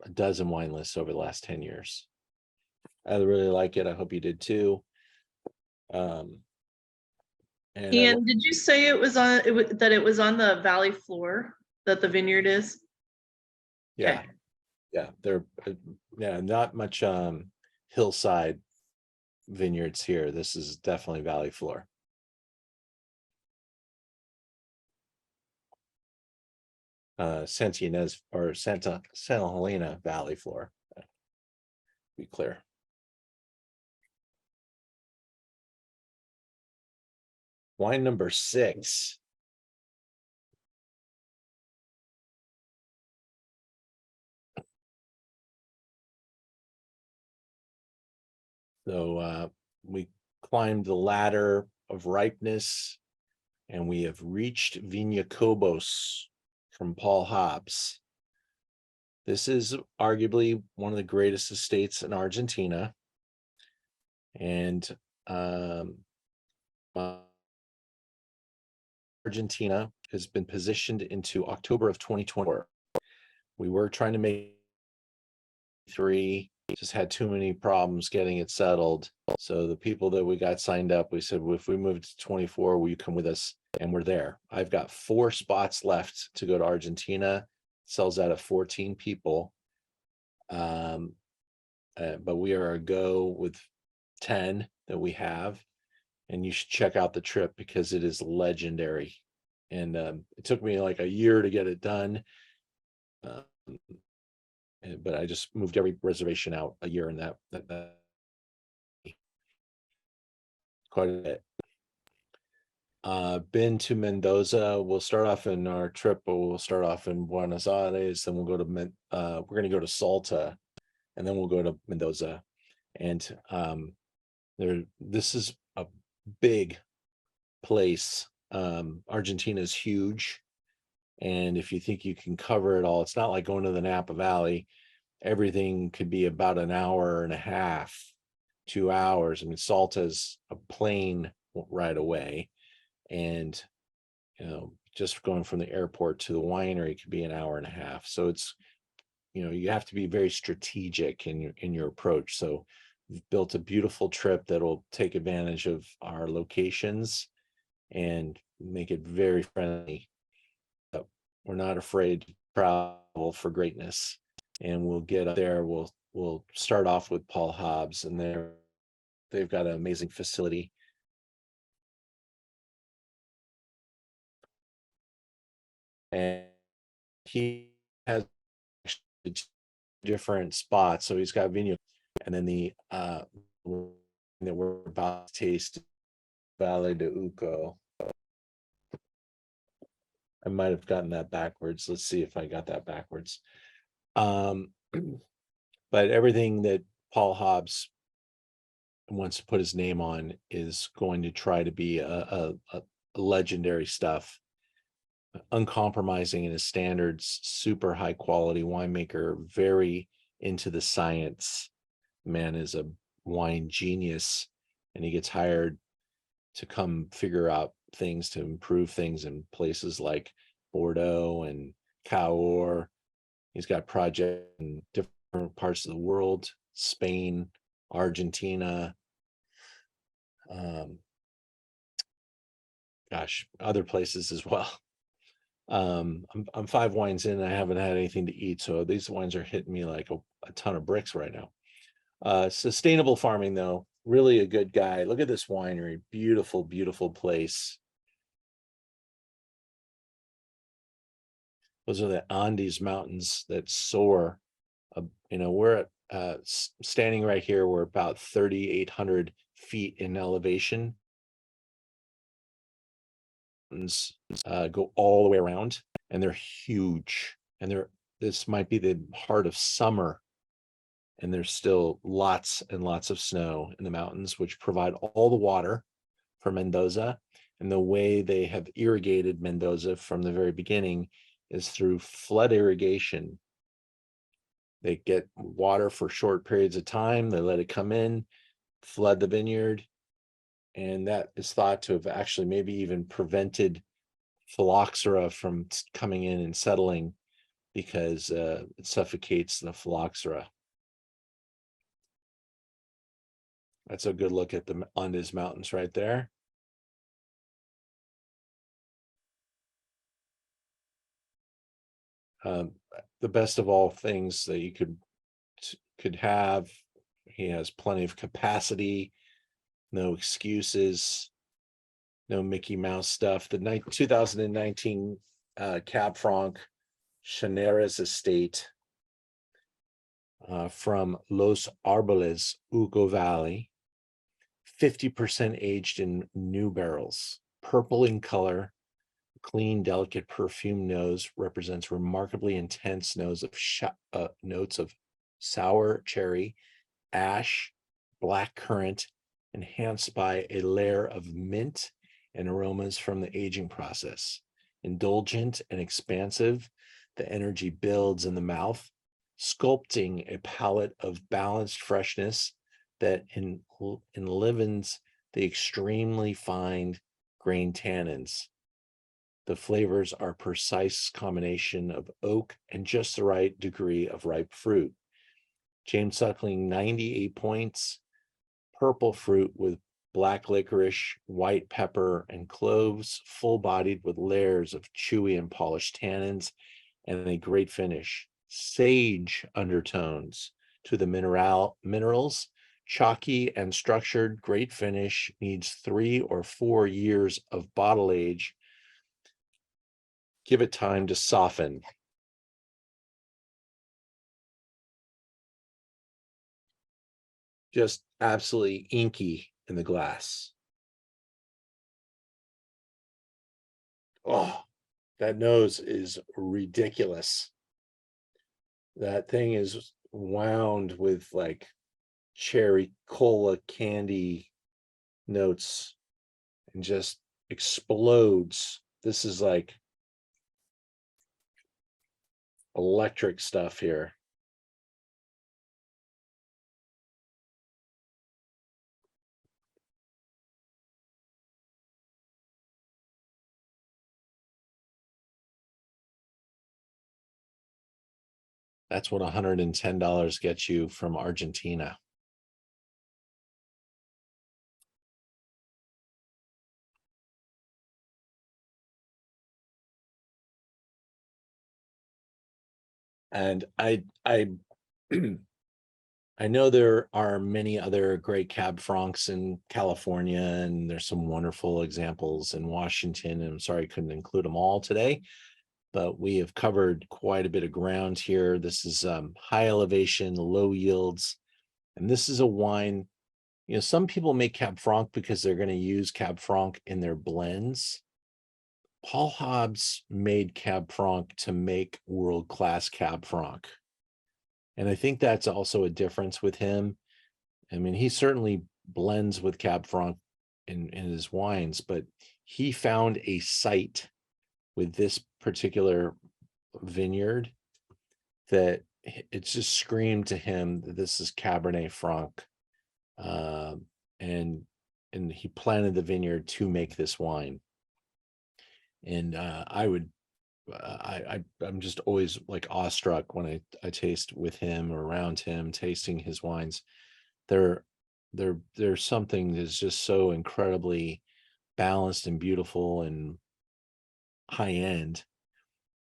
a dozen wine lists over the last 10 years. I really like it. I hope you did too. And did you say it was on that it was on the valley floor that the vineyard is? Yeah. Okay. Yeah, they're not much hillside vineyards here. This is definitely valley floor. Santa Ynez or Santa Helena valley floor. Be clear. Wine number 6. So we climbed the ladder of ripeness, and we have reached Viña Cobos from Paul Hobbs. This is arguably one of the greatest estates in Argentina. And Argentina has been positioned into October of 2024. We were trying to make 3, just had too many problems getting it settled. So the people that we got signed up, we said, well, if we moved to 24, will you come with us? And we're there. I've got 4 spots left to go to Argentina. Sells out of 14 people. But we are a go with 10 that we have. And you should check out the trip because it is legendary. And it took me like a year to get it done. But I just moved every reservation out a year, and that quite a bit. Been to Mendoza. We'll start off in our trip, but we'll start off in Buenos Aires, then we'll go to we're going to go to Salta, and then we'll go to Mendoza. And this is a big place. Argentina is huge. And if you think you can cover it all, it's not like going to the Napa Valley. Everything could be about an hour and a half, 2 hours. I mean, Salta's a plane right away. And, just going from the airport to the winery could be an hour and a half. So it's, you have to be very strategic in your approach. So we've built a beautiful trip that'll take advantage of our locations and make it very friendly. We're not afraid to travel for greatness, and we'll get up there. We'll start off with Paul Hobbs, and they've got an amazing facility. And he has different spots. So he's got vineyard, and then the that we're about to taste, Valle de Uco. I might have gotten that backwards. Let's see if I got that backwards. But everything that Paul Hobbs wants to put his name on is going to try to be a legendary stuff, uncompromising in his standards, super high quality winemaker, very into the science. Man is a wine genius, and he gets hired to come figure out things to improve things in places like Bordeaux and Cahors. He's got projects in different parts of the world, Spain, Argentina, other places as well. I'm 5 wines in and I haven't had anything to eat, so these wines are hitting me like a ton of bricks right now. Sustainable farming, though, really a good guy. Look at this winery. Beautiful, beautiful place. Those are the Andes Mountains that soar. We're at standing right here. We're about 3,800 feet in elevation. Mountains go all the way around, and they're huge. And this might be the heart of summer, and there's still lots and lots of snow in the mountains, which provide all the water for Mendoza. And the way they have irrigated Mendoza from the very beginning is through flood irrigation. They get water for short periods of time, they let it come in, flood the vineyard, and that is thought to have actually maybe even prevented phylloxera from coming in and settling, because it suffocates the phylloxera. That's a good look at the Andes Mountains right there. The best of all things that you could have. He has plenty of capacity, no excuses, no Mickey Mouse stuff. The 2019 Cab Franc Chaneras estate from Los Árboles, Uco Valley, 50% aged in new barrels, purple in color. Clean, delicate perfume nose represents remarkably intense notes of sour cherry, ash, black currant, enhanced by a layer of mint and aromas from the aging process. Indulgent and expansive, the energy builds in the mouth, sculpting a palette of balanced freshness that enlivens the extremely fine grain tannins. The flavors are precise combination of oak and just the right degree of ripe fruit. James Suckling, 98 points. Purple fruit with black licorice, white pepper, and cloves, full-bodied with layers of chewy and polished tannins, and a great finish. Sage undertones to the minerals, chalky and structured, great finish, needs 3 or 4 years of bottle age. Give it time to soften. Just absolutely inky in the glass. Oh, that nose is ridiculous. That thing is wound with like cherry cola candy notes and just explodes. This is like electric stuff here. That's what $110 gets you from Argentina. And I I know there are many other great Cab Francs in California, and there's some wonderful examples in Washington. And I'm sorry I couldn't include them all today, but we have covered quite a bit of ground here. This is high elevation, low yields, and this is a wine. You know, some people make Cab Franc because they're going to use Cab Franc in their blends. Paul Hobbs made Cab Franc to make world-class Cab Franc. And I think that's also a difference with him. I mean, he certainly blends with Cab Franc in his wines, but he found a site with this particular vineyard that it just screamed to him that this is Cabernet Franc. And he planted the vineyard to make this wine. And I'm just always like awestruck when I taste with him or around him, tasting his wines. There's something that's just so incredibly balanced and beautiful and high end.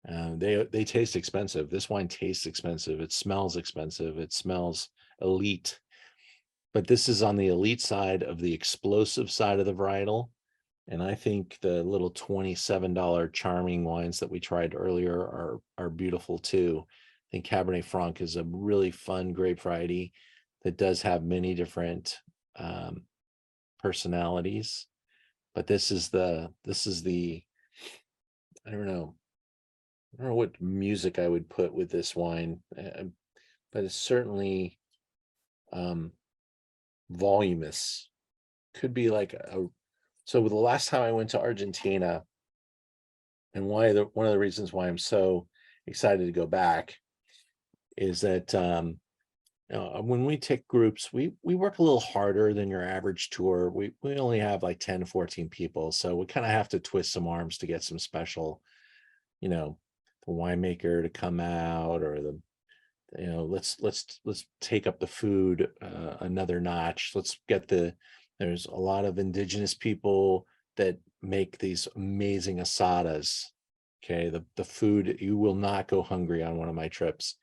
They taste expensive. This wine tastes expensive. It smells expensive. It smells elite. But this is on the elite side of the explosive side of the varietal. And I think the little $27 charming wines that we tried earlier are beautiful too. I think Cabernet Franc is a really fun grape variety that does have many different personalities. But this is the I don't know what music I would put with this wine, but it's certainly voluminous. Could be like so the last time I went to Argentina, and one of the reasons why I'm so excited to go back is that when we take groups, we work a little harder than your average tour. We only have like 10 to 14 people, so we kind of have to twist some arms to get some special, the winemaker to come out, or let's take up the food another notch. Let's get there's a lot of indigenous people that make these amazing asadas. Okay, the food, you will not go hungry on one of my trips.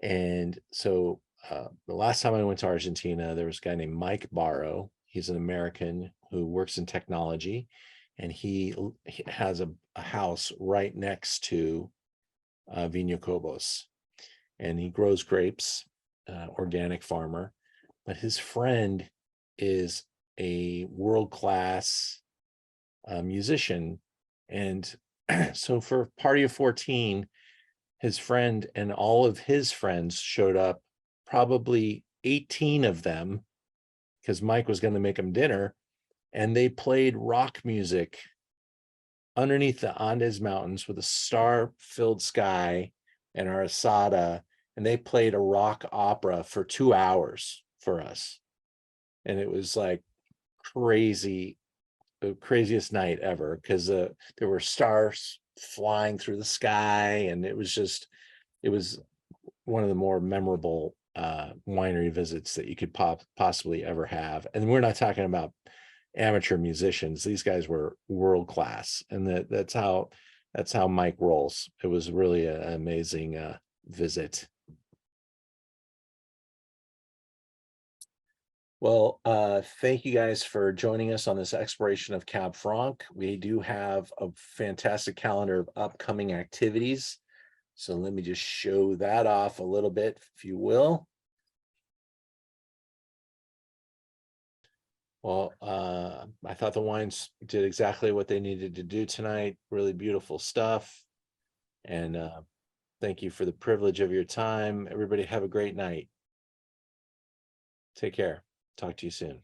And so the last time I went to Argentina, there was a guy named Mike Barrow. He's an American who works in technology, and he has a house right next to Viña Cobos, and he grows grapes, organic farmer. But his friend is a world-class musician. And so for Party of 14, his friend and all of his friends showed up, probably 18 of them, because Mike was going to make them dinner, and they played rock music underneath the Andes Mountains with a star-filled sky and our asada, and they played a rock opera for 2 hours for us. And it was like crazy, the craziest night ever, because there were stars flying through the sky, and it was one of the more memorable winery visits that you could possibly ever have. And we're not talking about amateur musicians. These guys were world class, and that's how Mike rolls. It was really an amazing visit. Well, thank you guys for joining us on this exploration of Cab Franc. We do have a fantastic calendar of upcoming activities. So let me just show that off a little bit, if you will. Well, I thought the wines did exactly what they needed to do tonight. Really beautiful stuff. And thank you for the privilege of your time. Everybody have a great night. Take care. Talk to you soon.